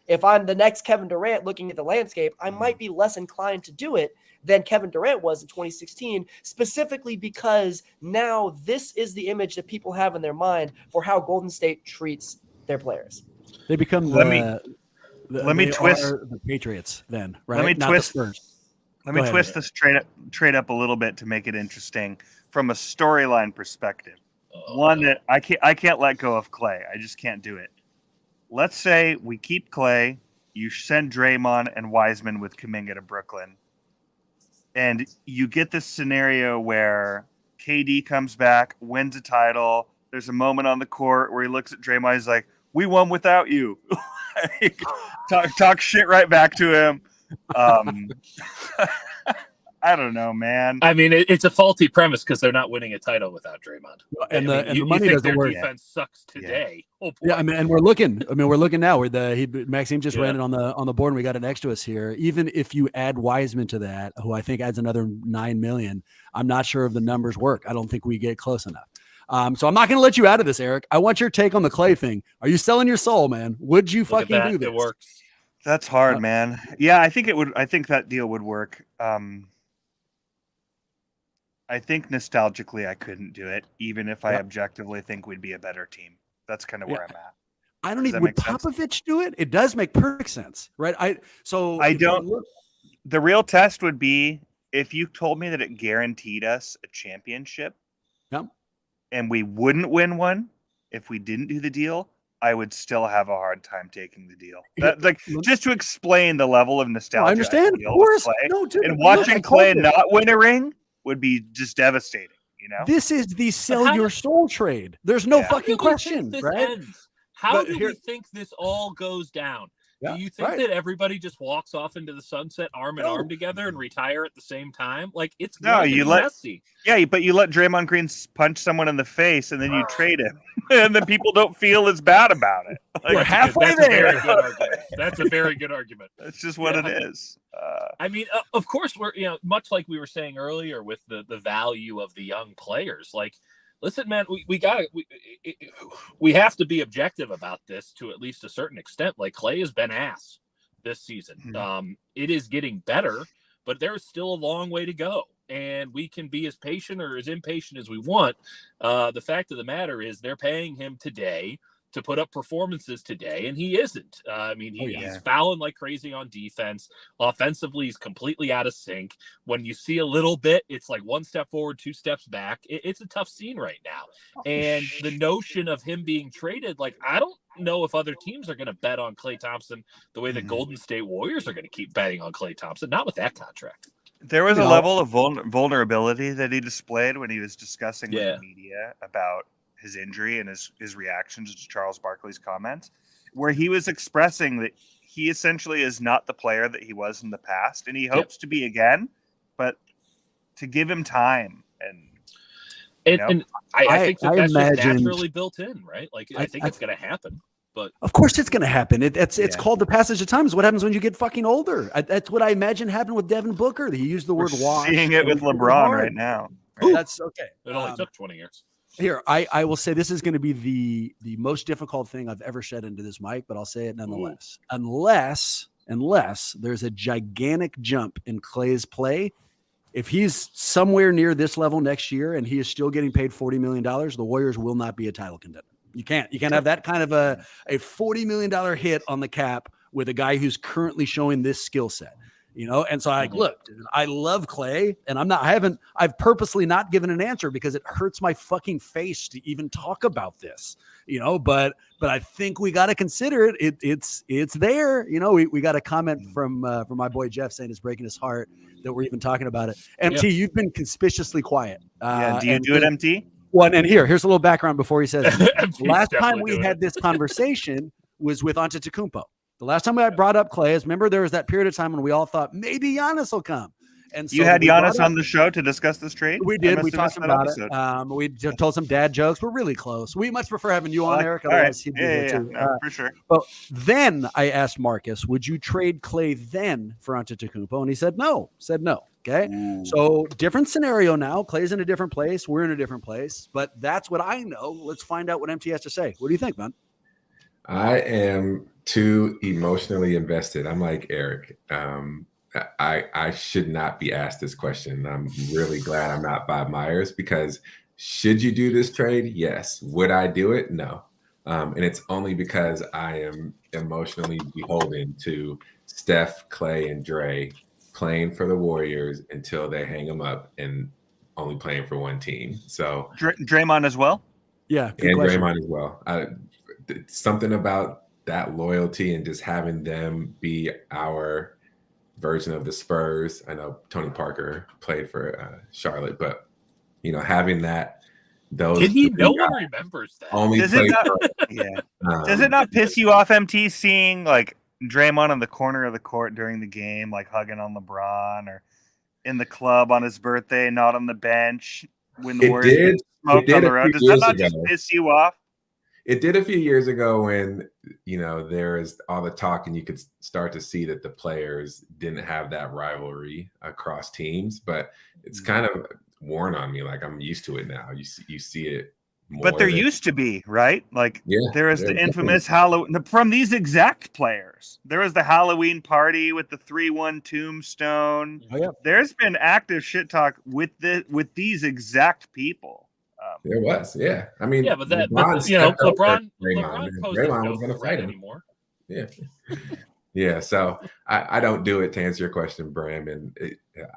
If I'm the next Kevin Durant looking at the landscape, I might be less inclined to do it than Kevin Durant was in 2016, specifically because now this is the image that people have in their mind for how Golden State treats their players.
They become the Patriots then, right?
Let me
Not
twist.
the Spurs.
Let me twist this trade up a little bit to make it interesting from a storyline perspective. One that I can't let go of Clay. I just can't do it. Let's say we keep Clay, you send Draymond and Wiseman with Kuminga to Brooklyn, and you get this scenario where KD comes back, wins a title. There's a moment on the court where he looks at Draymond, he's like, "We won without you." talk shit right back to him. I don't know, man.
I mean, it's a faulty premise because they're not winning a title without Draymond.
And the money
think
doesn't
their
work.
defense sucks today.
Yeah. Oh, I mean, and we're looking. We're looking now. Maxime just ran it on the board, and we got it next to us here. Even if you add Wiseman to that, who I think adds another $9 million, I'm not sure if the numbers work. I don't think we get close enough. So I'm not going to let you out of this, Eric. I want your take on the Clay thing. Are you selling your soul, man? Would you fucking do this?
It works.
That's hard, man. Yeah, I think it would. I think that deal would work. I think nostalgically I couldn't do it, even if I objectively think we'd be a better team. That's kind of where I'm at.
I don't even. Would Popovich do it? It does make perfect sense, right? I don't.
The real test would be if you told me that it guaranteed us a championship, and we wouldn't win one if we didn't do the deal. I would still have a hard time taking the deal. Just to explain the level of nostalgia.
I understand, of course.
And watching Clay not win a ring would be just devastating,
This is the sell your soul trade. There's no fucking question, right?
How do we think this all goes down? Do you think that everybody just walks off into the sunset arm in arm together and retire at the same time? Like, it's messy.
Yeah, but you let Draymond Green punch someone in the face and then you trade him. And then people don't feel as bad about it.
We're halfway there.
That's a very good argument.
That's just what it is.
I mean, of course, we're much like we were saying earlier with the value of the young players. Like, listen, man, we have to be objective about this to at least a certain extent. Like, Clay has been ass this season. Mm-hmm. It is getting better, but there is still a long way to go. And we can be as patient or as impatient as we want. The fact of the matter is they're paying him today to put up performances today, and he isn't. He's fouling like crazy on defense. Offensively, he's completely out of sync. When you see a little bit, it's like one step forward, two steps back. It's a tough scene right now. And the notion of him being traded, like, I don't know if other teams are going to bet on Klay Thompson the way the Golden State Warriors are going to keep betting on Klay Thompson, not with that contract.
There was a level of vulnerability that he displayed when he was discussing with the media about his injury and his reactions to Charles Barkley's comments, where he was expressing that he essentially is not the player that he was in the past, and he hopes to be again, but to give him time. And
I think that's just naturally built in, right? Like, I think it's going to happen. But
of course it's going to happen. It's called the passage of time. It's what happens when you get fucking older. That's what I imagine happened with Devin Booker. He used the word wash.
Seeing it with LeBron right now.
Right? That's okay.
It only took 20 years.
Here, I will say this is going to be the most difficult thing I've ever said into this mic, but I'll say it nonetheless. Unless unless there's a gigantic jump in Clay's play. If he's somewhere near this level next year and he is still getting paid $40 million, the Warriors will not be a title contender. You can't have that kind of a $40 million hit on the cap with a guy who's currently showing this skill set, And so look, dude, I love Clay, and I've purposely not given an answer because it hurts my fucking face to even talk about this, but I think we got to consider it. It's there. We got a comment from my boy Jeff saying it's breaking his heart that we're even talking about it. MT, you've been conspicuously quiet.
Do you do it, MT?
Well, and here's a little background before he says
MT's
last time
definitely
we
doing
had
it.
this conversation was with Antetokounmpo. The last time I brought up Clay is, remember there was that period of time when we all thought maybe Giannis will come. And so
You had
we
Giannis
brought
on the show to discuss this trade?
We
I
did.
must
We
have
talked
missed that
about
episode.
it. We told some dad jokes. We're really close. We much prefer having you on, Eric.
All right.
Otherwise, he'd be here too.
No, for sure.
But then I asked Marcus, would you trade Clay then for Antetokounmpo? And he said no. Okay. So different scenario now. Clay's in a different place. We're in a different place. But that's what I know. Let's find out what MT has to say. What do you think, man?
I am too emotionally invested. I'm like Eric. I should not be asked this question. I'm really glad I'm not Bob Myers, because should you do this trade? Yes. Would I do it? No. And it's only because I am emotionally beholden to Steph, Clay, and Dre playing for the Warriors until they hang them up and only playing for one team. So
Draymond as well?
Yeah.
And
question.
Draymond as well. Something about that loyalty and just having them be our version of the Spurs. I know Tony Parker played for Charlotte, but having that, those
No one remembers that.
only
Does it
played
not, Does it not piss you off, MT, seeing like Draymond on the corner of the court during the game, like hugging on LeBron, or in the club on his birthday, not on the bench when the Warriors smoked on the road? Does that not just piss you off?
It did a few years ago when, there is all the talk and you could start to see that the players didn't have that rivalry across teams, but it's kind of worn on me. Like, I'm used to it now. You see it more.
But there used to be, right? Like, there is the infamous Halloween from these exact players. There was the Halloween party with the 3-1 tombstone.
Oh, yeah.
There's been active shit talk with these exact people.
There was, yeah. I mean,
but
LeBron
Draymond
was going to fight him
anymore.
Yeah. Yeah. So I don't do it, to answer your question, Bram. And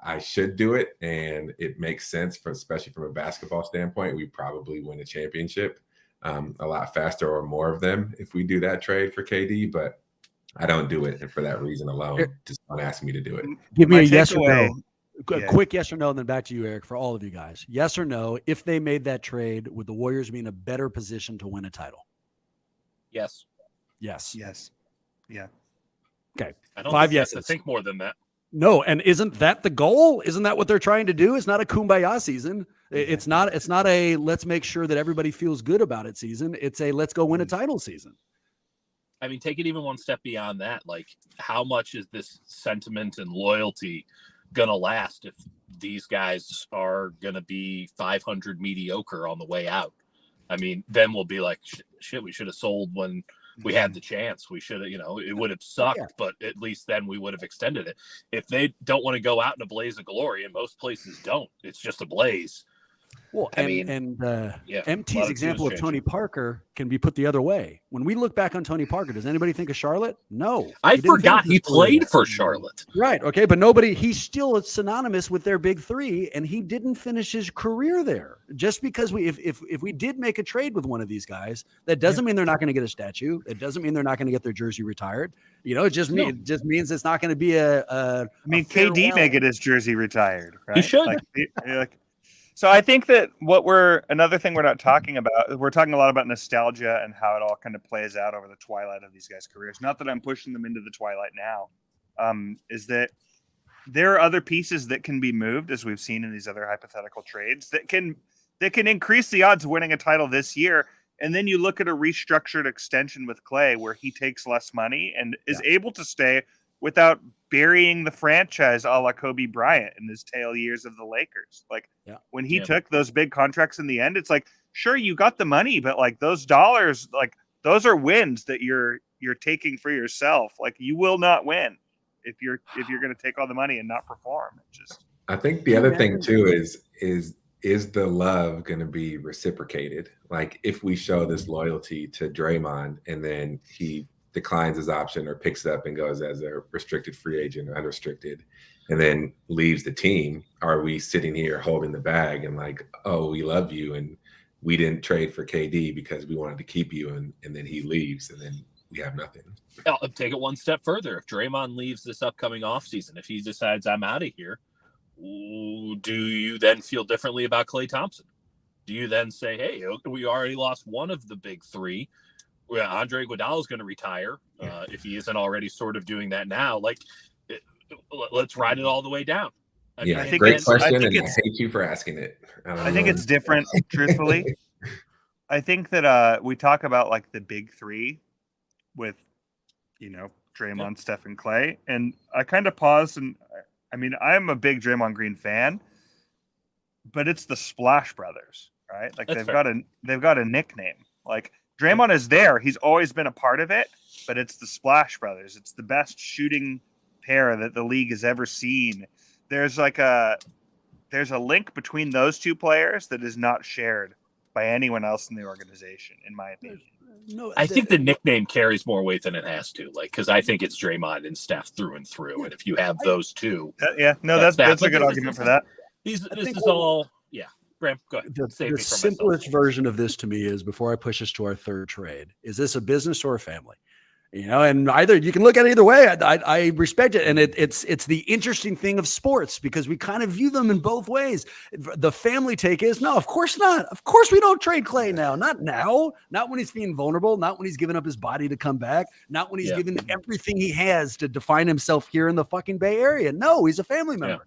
I should do it. And it makes sense, especially from a basketball standpoint. We probably win a championship a lot faster, or more of them, if we do that trade for KD. But I don't do it. And for that reason alone, just don't ask me to do it.
Give me a yes or no. A quick yes or no, and then back to you, Eric, for all of you guys. Yes or no, if they made that trade, would the Warriors be in a better position to win a title?
Yes.
Yes.
Yeah.
Okay.
I don't
5
think
yeses.
I think more than that.
No, and isn't that the goal? Isn't that what they're trying to do? It's not a kumbaya season. It's not a let's make sure that everybody feels good about it season. It's a let's go win a title season.
I mean, take it even one step beyond that. Like, how much is this sentiment and loyalty gonna last if these guys are gonna be 500 mediocre on the way out? I mean, then we'll be like, shit, we should have sold when we had the chance. We should have, it would have sucked, but at least then we would have extended it. If they don't want to go out in a blaze of glory, and most places don't, it's just a blaze.
Well,
MT's
MT's example of Tony Parker can be put the other way. When we look back on Tony Parker, does anybody think of Charlotte? No.
I forgot he played for Charlotte.
Right. Okay. But he's still synonymous with their big three, and he didn't finish his career there. Just because if we did make a trade with one of these guys, that doesn't mean they're not going to get a statue. It doesn't mean they're not going to get their jersey retired. It just means it's not going to be
KD may get his jersey retired, right?
He should.
So I think that another thing we're not talking about, we're talking a lot about nostalgia and how it all kind of plays out over the twilight of these guys' careers. Not that I'm pushing them into the twilight now, is that there are other pieces that can be moved, as we've seen in these other hypothetical trades, that can increase the odds of winning a title this year. And then you look at a restructured extension with Clay where he takes less money and is able to stay without burying the franchise a la Kobe Bryant in his tail years of the Lakers. Like when he took those big contracts in the end, it's like, sure, you got the money, but like those dollars, like those are wins that you're you're taking for yourself. Like, you will not win if you're going to take all the money and not perform. It just,
I think the other thing too is the love going to be reciprocated? Like, if we show this loyalty to Draymond and then he declines his option or picks it up and goes as a restricted free agent or unrestricted and then leaves the team, are we sitting here holding the bag and like, oh, we love you and we didn't trade for KD because we wanted to keep you, and then he leaves and then we have nothing?
I'll take it one step further. If Draymond leaves this upcoming offseason, if he decides I'm out of here, do you then feel differently about Klay Thompson? Do you then say, hey, we already lost one of the big three? Andre Iguodala is going to retire if he isn't already sort of doing that now. Like, let's ride it all the way down.
I think great question, and I hate you for asking it.
I think it's different, truthfully. I think that we talk about like the big three with, Draymond, Steph, and Klay, and I kind of paused, and I mean, I'm a big Draymond Green fan, but it's the Splash Brothers, right? Like, they've got a nickname. Like, Draymond is there; he's always been a part of it, but it's the Splash Brothers. It's the best shooting pair that the league has ever seen. There's a link between those two players that is not shared by anyone else in the organization, in my opinion.
No,
I think the nickname carries more weight than it has to, like, because I think it's Draymond and Steph through and through, and if you have those two,
that's a good argument for that.
This is all, Graham, go ahead.
The simplest version of this to me is, before I push us to our third trade, is this a business or a family? And either you can look at it either way. I respect it, and it's the interesting thing of sports, because we kind of view them in both ways. The family take is, no, of course not. Of course we don't trade Klay now. Not now. Not when he's being vulnerable. Not when he's giving up his body to come back. Not when he's given everything he has to define himself here in the fucking Bay Area. No, he's a family member.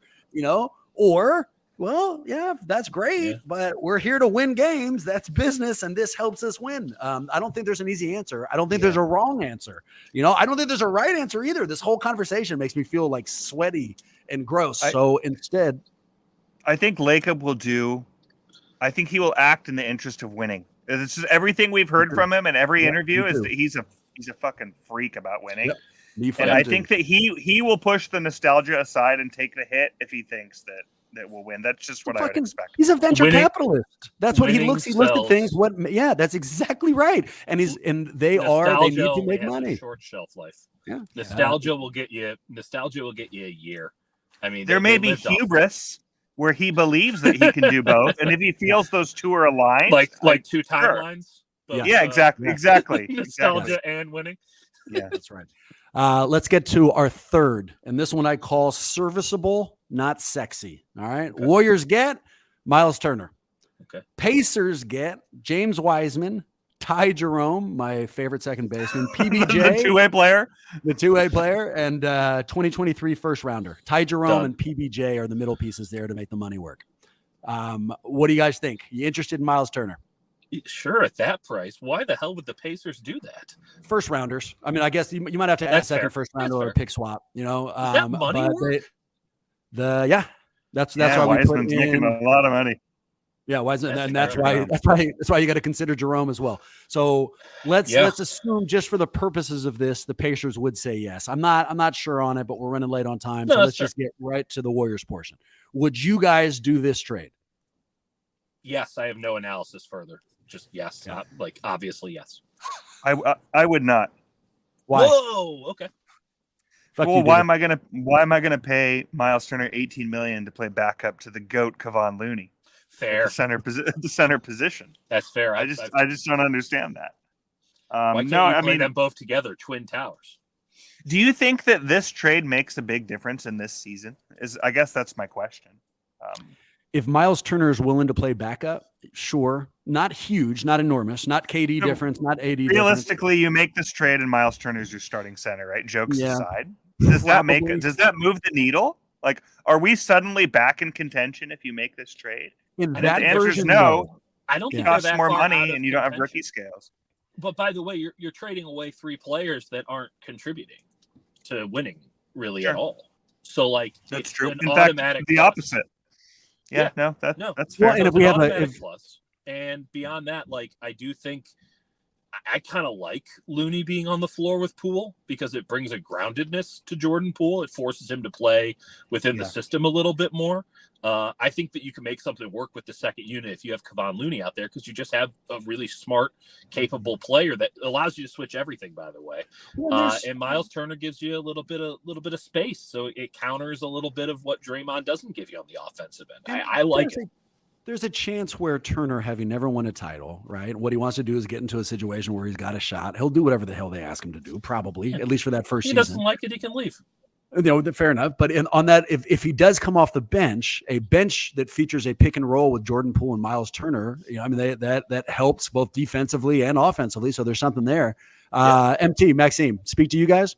Or, well, yeah, that's great, but we're here to win games. That's business, and this helps us win. I don't think there's an easy answer. I don't think there's a wrong answer. I don't think there's a right answer either. This whole conversation makes me feel like sweaty and gross. So instead,
I think Lacob he will act in the interest of winning. It's just everything we've heard from him in every interview is that he's a fucking freak about winning. Yep. And I think that he will push the nostalgia aside and take the hit if he thinks that will win. That's just what I would expect.
He's a venture capitalist. That's what he looks. He looks at things. That's exactly right. And they need to make money.
Short shelf life.
Yeah.
Nostalgia will get you a year. I mean,
there may be hubris where he believes that he can do both, and if he feels those two are aligned,
like two timelines.
Exactly.
Nostalgia and winning.
Yeah, that's right. Let's get to our third, and this one I call serviceable, not sexy. All right. Okay. Warriors get Miles Turner.
Okay.
Pacers get James Wiseman, Ty Jerome, my favorite second baseman, PBJ,
the two-way
player, and 2023 first rounder. Ty Jerome and PBJ are the middle pieces there to make the money work. What do you guys think? You interested in Miles Turner?
Sure, at that price. Why the hell would the Pacers do that?
First rounders. I mean, I guess you might have to add second, first rounder, or a pick swap.
Is that money work?
That's why we put in
making a lot of money.
Yeah, Wiseman, and that's why you got to consider Jerome as well. So let's assume, just for the purposes of this, the Pacers would say yes. I'm not sure on it, but we're running late on time, so let's just get right to the Warriors portion. Would you guys do this trade?
Yes, I have no analysis further. Just yes, not like obviously yes.
I would not.
Why?
Whoa, okay.
Why am I gonna pay Miles Turner $18 million to play backup to the GOAT Kevon Looney?
Fair.
The center position.
That's fair.
I just don't understand that.
Why can't you play them both together, twin towers?
Do you think that this trade makes a big difference in this season? I guess that's my question.
If Miles Turner is willing to play backup, sure. Not huge, not enormous, not KD difference, not AD
realistically, you make this trade and Miles Turner is your starting center, right? Jokes aside. Does that move the needle? Like, are we suddenly back in contention if you make this trade?
In
and
that
the answer
version,
is no.
I don't think
it costs
that
more
far
money and you don't have rookie scales.
But by the way, you're trading away three players that aren't contributing to winning really at all. So like
that's true. In fact, the opposite. That's fair.
Well, and if we have a
plus, and beyond that, like I do think I kind of like Looney being on the floor with Poole because it brings a groundedness to Jordan Poole. It forces him to play within the system a little bit more. I think that you can make something work with the second unit if you have Kevon Looney out there because you just have a really smart, capable player that allows you to switch everything. By the way, and Miles Turner gives you a little bit of space, so it counters a little bit of what Draymond doesn't give you on the offensive end. I like it.
There's a chance where Turner, having never won a title, right? What he wants to do is get into a situation where he's got a shot. He'll do whatever the hell they ask him to do, probably, at least for that first season.
He doesn't like it, he can leave.
Fair enough. But on that, if he does come off the bench, a bench that features a pick and roll with Jordan Poole and Miles Turner, that helps both defensively and offensively. So there's something there. MT, Maxime, speak to you guys.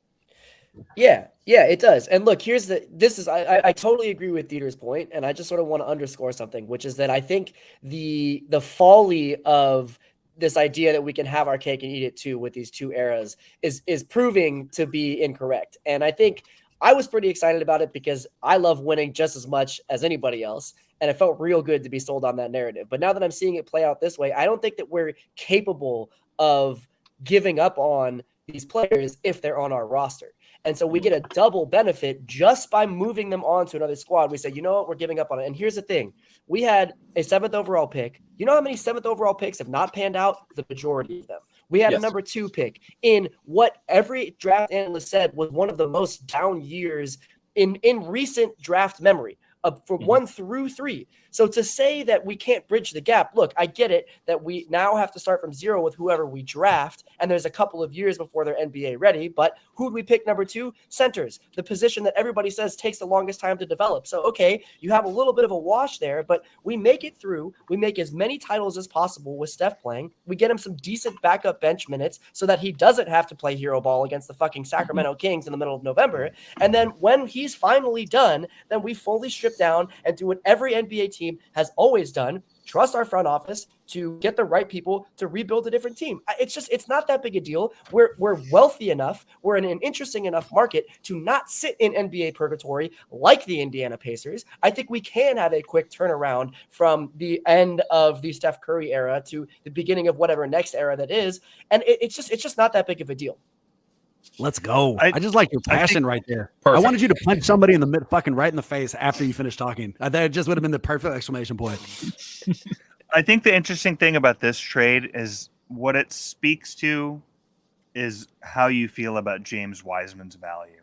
Yeah, it does. And look, I totally agree with Dieter's point, and I just sort of want to underscore something, which is that I think the folly of this idea that we can have our cake and eat it too with these two eras is proving to be incorrect. And I think I was pretty excited about it because I love winning just as much as anybody else, and it felt real good to be sold on that narrative. But now that I'm seeing it play out this way, I don't think that we're capable of giving up on these players if they're on our roster. And so we get a double benefit just by moving them on to another squad. We say, you know what, we're giving up on it. And here's the thing. We had a 7th overall pick. You know how many 7th overall picks have not panned out? The majority of them. We had a number 2 pick in what every draft analyst said was one of the most down years in recent draft memory. For 1 through 3. So to say that we can't bridge the gap, look, I get it that we now have to start from 0 with whoever we draft, and there's a couple of years before they're NBA ready, but who'd we pick number 2? Centers, the position that everybody says takes the longest time to develop. So, okay, you have a little bit of a wash there, but we make it through. We make as many titles as possible with Steph playing. We get him some decent backup bench minutes so that he doesn't have to play hero ball against the fucking Sacramento Kings in the middle of November. And then when he's finally done, then we fully strip down and do what every NBA team has always done. Trust our front office to get the right people to rebuild a different team. It's not that big a deal. We're wealthy enough. We're in an interesting enough market to not sit in NBA purgatory like the Indiana Pacers. I think we can have a quick turnaround from the end of the Steph Curry era to the beginning of whatever next era that is. And it's just not that big of a deal.
Let's go. I just like your passion right there.
Perfect.
I wanted you to punch somebody in the fucking right in the face after you finished talking. That just would have been the perfect exclamation point.
I think the interesting thing about this trade is what it speaks to is how you feel about James Wiseman's value.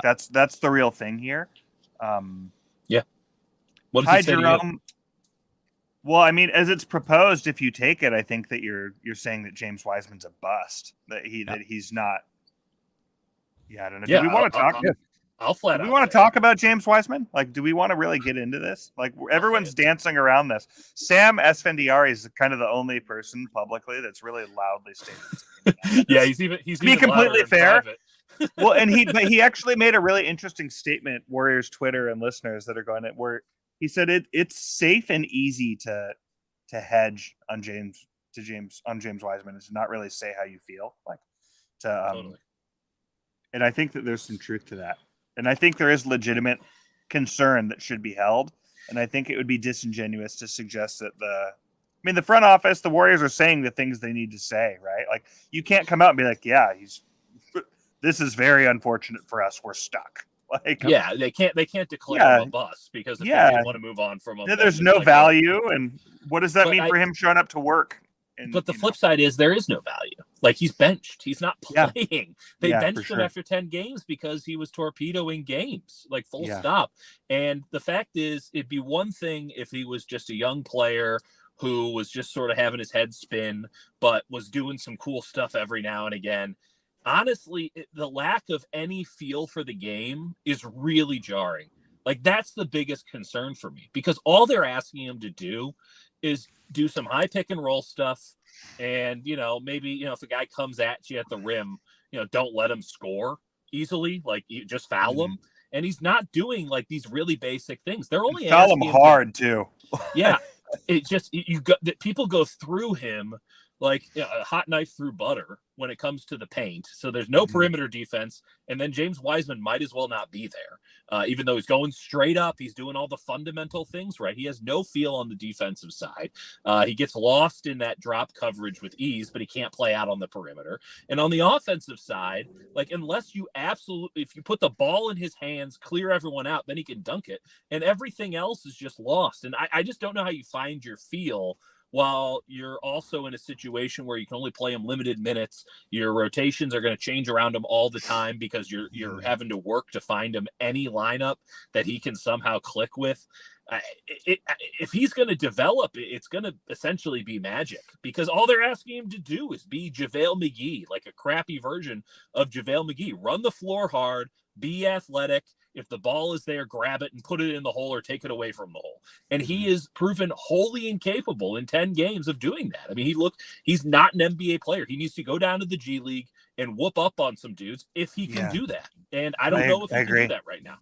That's the real thing here.
What does
Hi,
it say to you?
Jerome. Well, I mean, as it's proposed, if you take it, I think that you're saying that James Wiseman's a bust. That he's not. Yeah, I don't know.
Yeah,
Do we want to talk?
I'll flat
Do
out.
we want to talk about James Wiseman? Do we want to really get into this? Everyone's dancing around this. Sam Esfandiari is kind of the only person publicly that's really loudly stated.
Yeah, he's
to be completely fair. Well, and he actually made a really interesting statement. Warriors Twitter and listeners that are going it where he said it's safe and easy to hedge on James Wiseman. Is to not really say how you feel
Totally.
And I think that there's some truth to that. And I think there is legitimate concern that should be held. And I think it would be disingenuous to suggest that the front office, the Warriors are saying the things they need to say, right? You can't come out and be like, yeah, this is very unfortunate for us. We're stuck.
They can't declare him a bust because if they want to move on from him,
there's no value. And what does that mean for him showing up to work?
But the flip side is there is no value. He's benched. He's not playing. They benched him after 10 games because he was torpedoing games, full stop. And the fact is, it'd be one thing if he was just a young player who was just sort of having his head spin, but was doing some cool stuff every now and again. Honestly, the lack of any feel for the game is really jarring. That's the biggest concern for me because all they're asking him to do is do some high pick and roll stuff. And, maybe, if a guy comes at you at the rim, don't let him score easily. You just foul him. And he's not doing these really basic things. They're only
foul him hard too.
Yeah. It just, people go through him like a hot knife through butter when it comes to the paint. So there's no perimeter defense. And then James Wiseman might as well not be there. Even though he's going straight up, he's doing all the fundamental things right. He has no feel on the defensive side. He gets lost in that drop coverage with ease, but he can't play out on the perimeter. And on the offensive side, like unless you absolutely, if you put the ball in his hands, clear everyone out, then he can dunk it. And everything else is just lost. And I just don't know how you find your feel while you're also in a situation where you can only play him limited minutes. Your rotations are going to change around him all the time because you're having to work to find him any lineup that he can somehow click with. If he's going to develop, it's going to essentially be magic, because all they're asking him to do is be JaVale McGee, like a crappy version of JaVale McGee. Run the floor hard, be athletic. If the ball is there, grab it and put it in the hole or take it away from the hole. And he is proven wholly incapable in 10 games of doing that. I mean, he's not an NBA player. He needs to go down to the G League and whoop up on some dudes if he can do that. And I don't know if he can do that right now.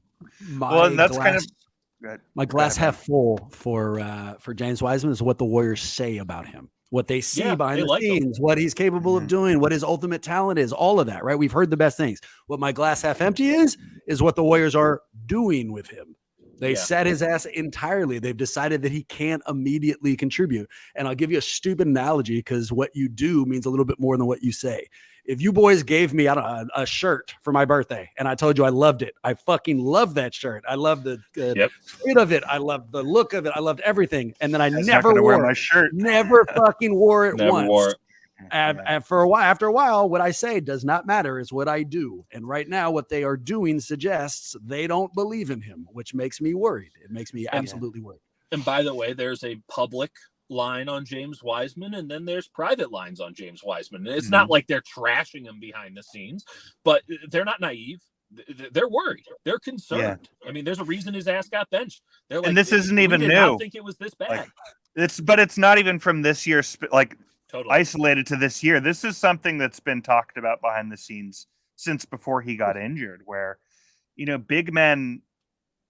My glass half full for James Wiseman is what the Warriors say about him. What they see behind the scenes, what he's capable of doing, what his ultimate talent is, all of that, right? We've heard the best things. What my glass half empty is what the Warriors are doing with him. They set his ass entirely. They've decided that he can't immediately contribute. And I'll give you a stupid analogy, because what you do means a little bit more than what you say. If you boys gave me a shirt for my birthday and I told you I loved it, I fucking love that shirt. I love the fit of it. I love the look of it. I loved everything. And then I never wore
my shirt.
Never fucking wore it once.
Wore it.
And for a while, after a while, what I say does not matter. Is what I do. And right now, what they are doing suggests they don't believe in him, which makes me worried. It makes me absolutely worried.
And by the way, there's a public line on James Wiseman, and then there's private lines on James Wiseman. And it's not like they're trashing him behind the scenes, but they're not naive. They're worried. They're concerned. I mean, there's a reason his ass got benched. They're like,
and this isn't even new.
I don't think it was this bad.
It's not even from this year.
Totally
isolated to this year. This is something that's been talked about behind the scenes since before he got injured, where, big men,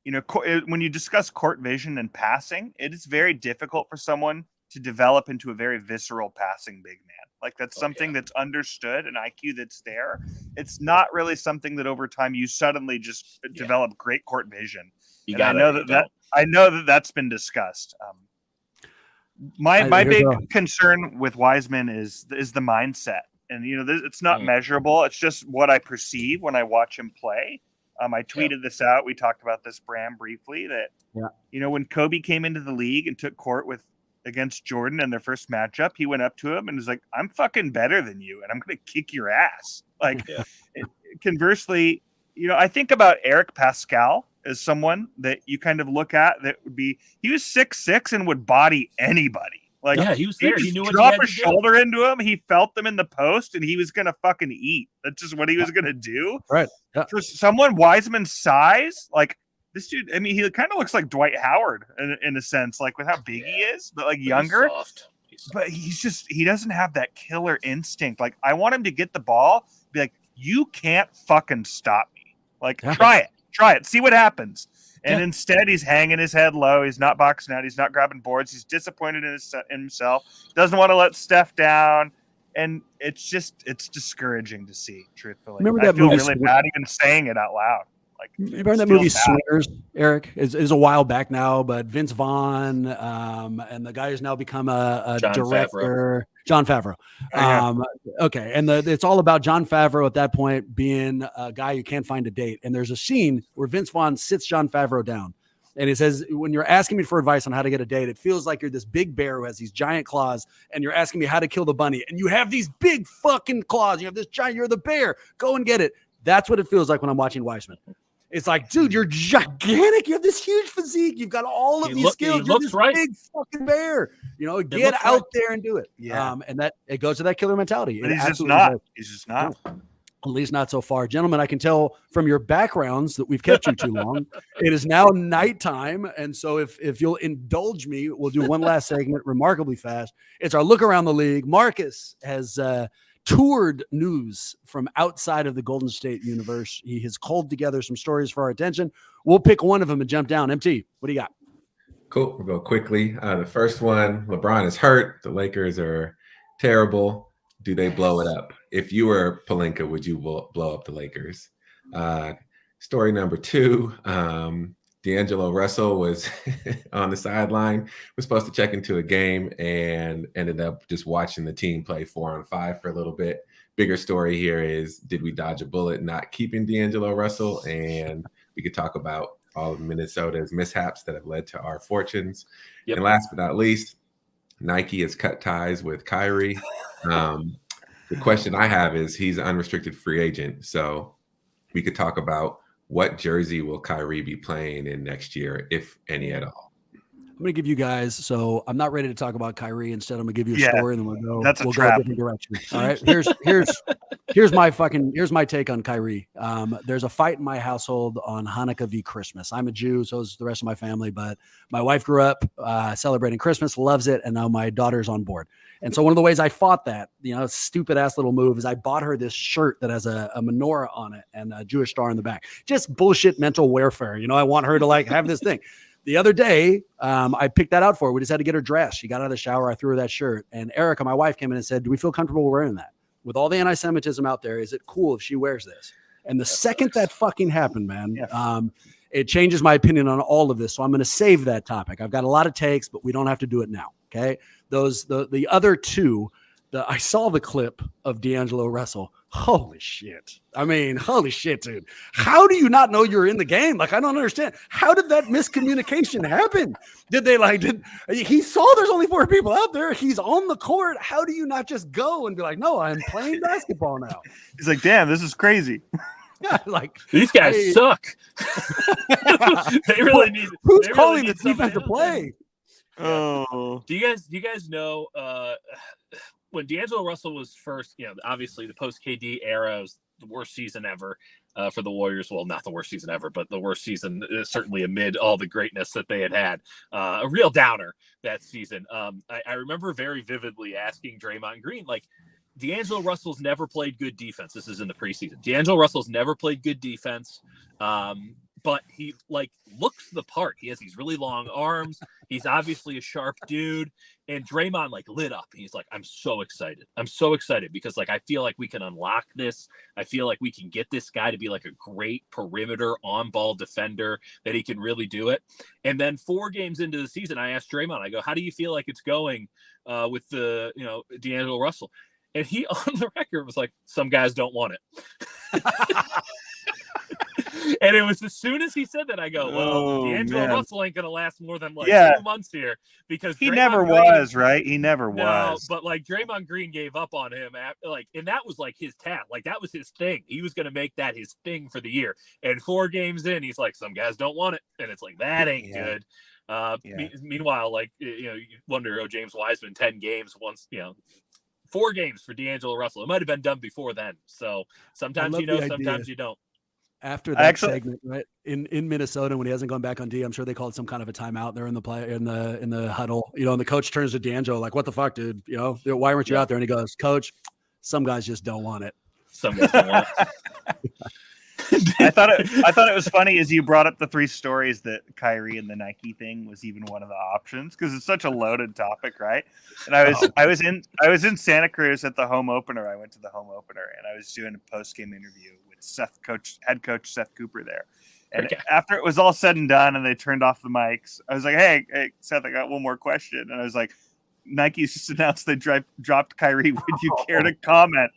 when you discuss court vision and passing, it is very difficult for someone to develop into a very visceral passing big man. Like that's something that's understood, an IQ that's there. It's not really something that over time you suddenly just develop great court vision. I know that's been discussed. My big concern with Wiseman is the mindset, and it's not measurable. It's just what I perceive when I watch him play. I tweeted this out. We talked about this, Bram, briefly. That when Kobe came into the league and took court against Jordan in their first matchup, he went up to him and was like, "I'm fucking better than you, and I'm going to kick your ass." Conversely, I think about Eric Pascal as someone that you kind of look at that would be, he was 6'6" and would body anybody.
He was there. He knew what he
drop
had
a
to
shoulder into him. He felt them in the post, and he was going to fucking eat. That's just what he was going to do.
Right. Yeah.
For someone Wiseman's size, like this dude, I mean, he kind of looks like Dwight Howard in a sense, like with how big he is, but like younger. But he doesn't have that killer instinct. Like I want him to get the ball, be like, you can't fucking stop me. Like try it, see what happens. And instead, he's hanging his head low. He's not boxing out. He's not grabbing boards. He's disappointed in himself. Doesn't want to let Steph down. And it's discouraging to see, truthfully.
Remember
I
that
feel
movie
really bad even saying it out loud. Like,
remember that movie Swingers, Eric? Is a while back now, but Vince Vaughn and the guy who's now become a director, Jon Favreau. Okay, and it's all about Jon Favreau at that point being a guy who can't find a date. And there's a scene where Vince Vaughn sits Jon Favreau down, and he says, "When you're asking me for advice on how to get a date, it feels like you're this big bear who has these giant claws, and you're asking me how to kill the bunny, and you have these big fucking claws. You have this giant. You're the bear. Go and get it." That's what it feels like when I'm watching Wiseman. It's like, dude, you're gigantic. You have this huge physique. You've got all of these skills. You're this big fucking bear. Get out there and do it. Yeah. And that it goes to that killer mentality.
But he's just not. He's just not.
At least not so far. Gentlemen, I can tell from your backgrounds that we've kept you too long. It is now nighttime. And so if you'll indulge me, we'll do one last segment remarkably fast. It's our look around the league. Marcus has toured news from outside of the Golden State universe. He has culled together some stories for our attention. We'll pick one of them and jump down. MT, what do you got?
Cool. We'll go quickly. The first one, LeBron is hurt. The Lakers are terrible. Do they blow it up? If you were Pelinka, would you blow up the Lakers? Story number 2, D'Angelo Russell was on the sideline, was supposed to check into a game and ended up just watching the team play 4-on-5 for a little bit. Bigger story here is, did we dodge a bullet not keeping D'Angelo Russell? And we could talk about all of Minnesota's mishaps that have led to our fortunes.
Yep.
And last but not least, Nike has cut ties with Kyrie. The question I have is, he's an unrestricted free agent. So we could talk about, what jersey will Kyrie be playing in next year, if any at all?
I'm going to give you guys, so I'm not ready to talk about Kyrie. Instead, I'm going to give you a story, and then we'll go a different direction. All right. Here's my take on Kyrie. There's a fight in my household on Hanukkah v. Christmas. I'm a Jew, so is the rest of my family, but my wife grew up celebrating Christmas, loves it, and now my daughter's on board. And so one of the ways I fought that, stupid ass little move, is I bought her this shirt that has a menorah on it and a Jewish star in the back. Just bullshit mental warfare. I want her to have this thing. The other day, I picked that out for her. We just had to get her dressed. She got out of the shower. I threw her that shirt. And Erica, my wife, came in and said, do we feel comfortable wearing that? With all the anti-Semitism out there, is it cool if she wears this? And the second that fucking happened, man, it changes my opinion on all of this. So I'm going to save that topic. I've got a lot of takes, but we don't have to do it now. Okay. The other two, I saw the clip of D'Angelo Russell. Holy shit. Holy shit, dude. How do you not know you're in the game? I don't understand. How did that miscommunication happen? He saw there's only 4 people out there. He's on the court. How do you not just go and be like, no, I'm playing basketball now?
He's like, damn, this is crazy.
Yeah,
these guys suck. They really need.
Who's calling the defense to play?
Oh,
do you guys know when D'Angelo Russell was first? Obviously the post KD era was the worst season ever for the Warriors. Well, not the worst season ever, but the worst season certainly amid all the greatness that they had. A real downer that season. I remember very vividly asking Draymond Green, D'Angelo Russell's never played good defense. This is in the preseason. D'Angelo Russell's never played good defense. But he looks the part. He has these really long arms. He's obviously a sharp dude. And Draymond lit up. He's like, I'm so excited. I'm so excited because I feel like we can unlock this. I feel like we can get this guy to be a great perimeter on-ball defender, that he can really do it. And then 4 games into the season, I asked Draymond, I go, how do you feel like it's going with the D'Angelo Russell? And he on the record was like, some guys don't want it. And it was as soon as he said that, I go, well, D'Angelo Russell ain't going to last more than 2 months here, because
he never was, right? He never was.
But Draymond Green gave up on him and that was his task. That was his thing. He was going to make that his thing for the year. And 4 games in, he's like, some guys don't want it. And it's that ain't good. Meanwhile, you wonder, James Wiseman, 10 games once, 4 games for D'Angelo Russell. It might have been done before then. So sometimes sometimes you don't.
After that segment, right, in Minnesota, when he hasn't gone back on D, I'm sure they called some kind of a timeout there in the huddle. And the coach turns to D'Angelo what the fuck, dude? Why weren't you out there? And he goes, Coach, some guys just don't want it.
Some guys don't want it.
I thought it was funny as you brought up the 3 stories that Kyrie and the Nike thing was even one of the options, because it's such a loaded topic, right? And I was in Santa Cruz at the home opener. I went to the home opener and I was doing a post game interview with head coach Seth Cooper there. And after it was all said and done and they turned off the mics, I was like, hey Seth, I got one more question. And I was like, Nike's just announced they dropped Kyrie. Would you care to comment?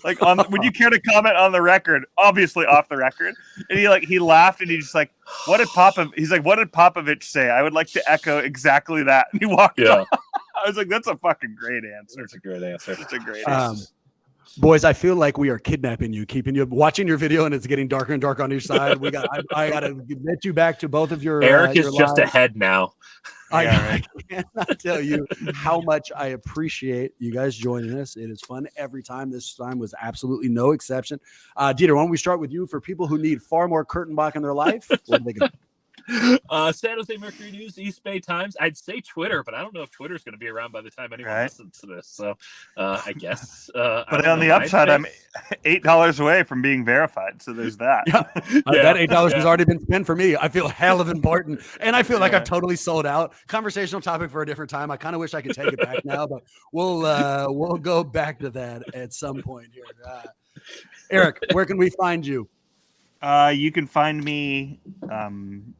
Would you care to comment on the record? Obviously off the record. And he laughed and he's like, what did Popovich say? I would like to echo exactly that. And he walked off. I was like, that's a fucking great answer.
That's a great answer.
It's a great answer.
Boys, I feel like we are kidnapping you, keeping you watching your video, and it's getting darker and darker on each side. I got to get you back to both of your.
Eric is just ahead now.
I cannot tell you how much I appreciate you guys joining us. It is fun every time. This time was absolutely no exception. Dieter, why don't we start with you? For people who need far more Kurtenbach in their life, where do they go?
San Jose Mercury News, East Bay Times. I'd say Twitter, but I don't know if Twitter's going to be around by the time anyone listens to this. So I guess.
But on the upside, I'm $8 away from being verified. So there's that.
That $8 has already been spent for me. I feel hell of important. And I feel like I've totally sold out. Conversational topic for a different time. I kind of wish I could take it back now, but we'll go back to that at some point here. Eric, where can we find you?
You can find me on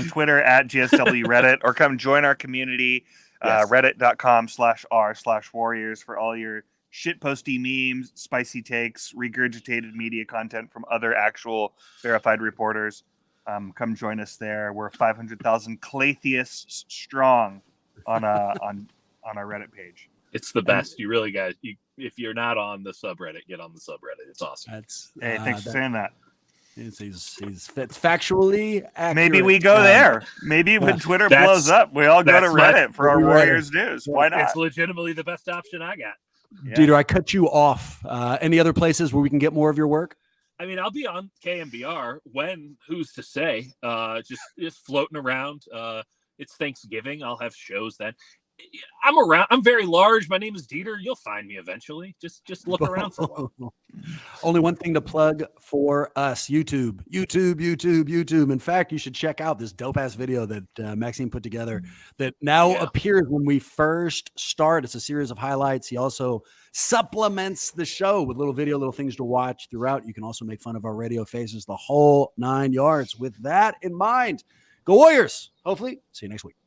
Twitter at GSW Reddit, or come join our community, reddit.com/r/warriors for all your shitposty memes, spicy takes, regurgitated media content from other actual verified reporters. Come join us there. We're 500,000 Claytheists strong on our Reddit page.
It's the best. You really got. If you're not on the subreddit, get on the subreddit. It's awesome.
Hey, thanks for saying that.
It's factually accurate.
Maybe we go there. Maybe when Twitter blows up, we all go to Reddit for our Warriors news. Why not?
It's legitimately the best option I got.
Yeah. Dieter, I cut you off. Any other places where we can get more of your work?
I mean, I'll be on KMBR when, who's to say, just floating around. It's Thanksgiving. I'll have shows then. I'm around. I'm very large. My name is Dieter. You'll find me eventually. Just look around for a while.
Only one thing to plug for us: YouTube. In fact, you should check out this dope ass video that Maxime put together that now appears when we first start. It's a series of highlights. He also supplements the show with little video, little things to watch throughout. You can also make fun of our radio faces, the whole 9 yards. With that in mind, go Warriors. Hopefully, see you next week.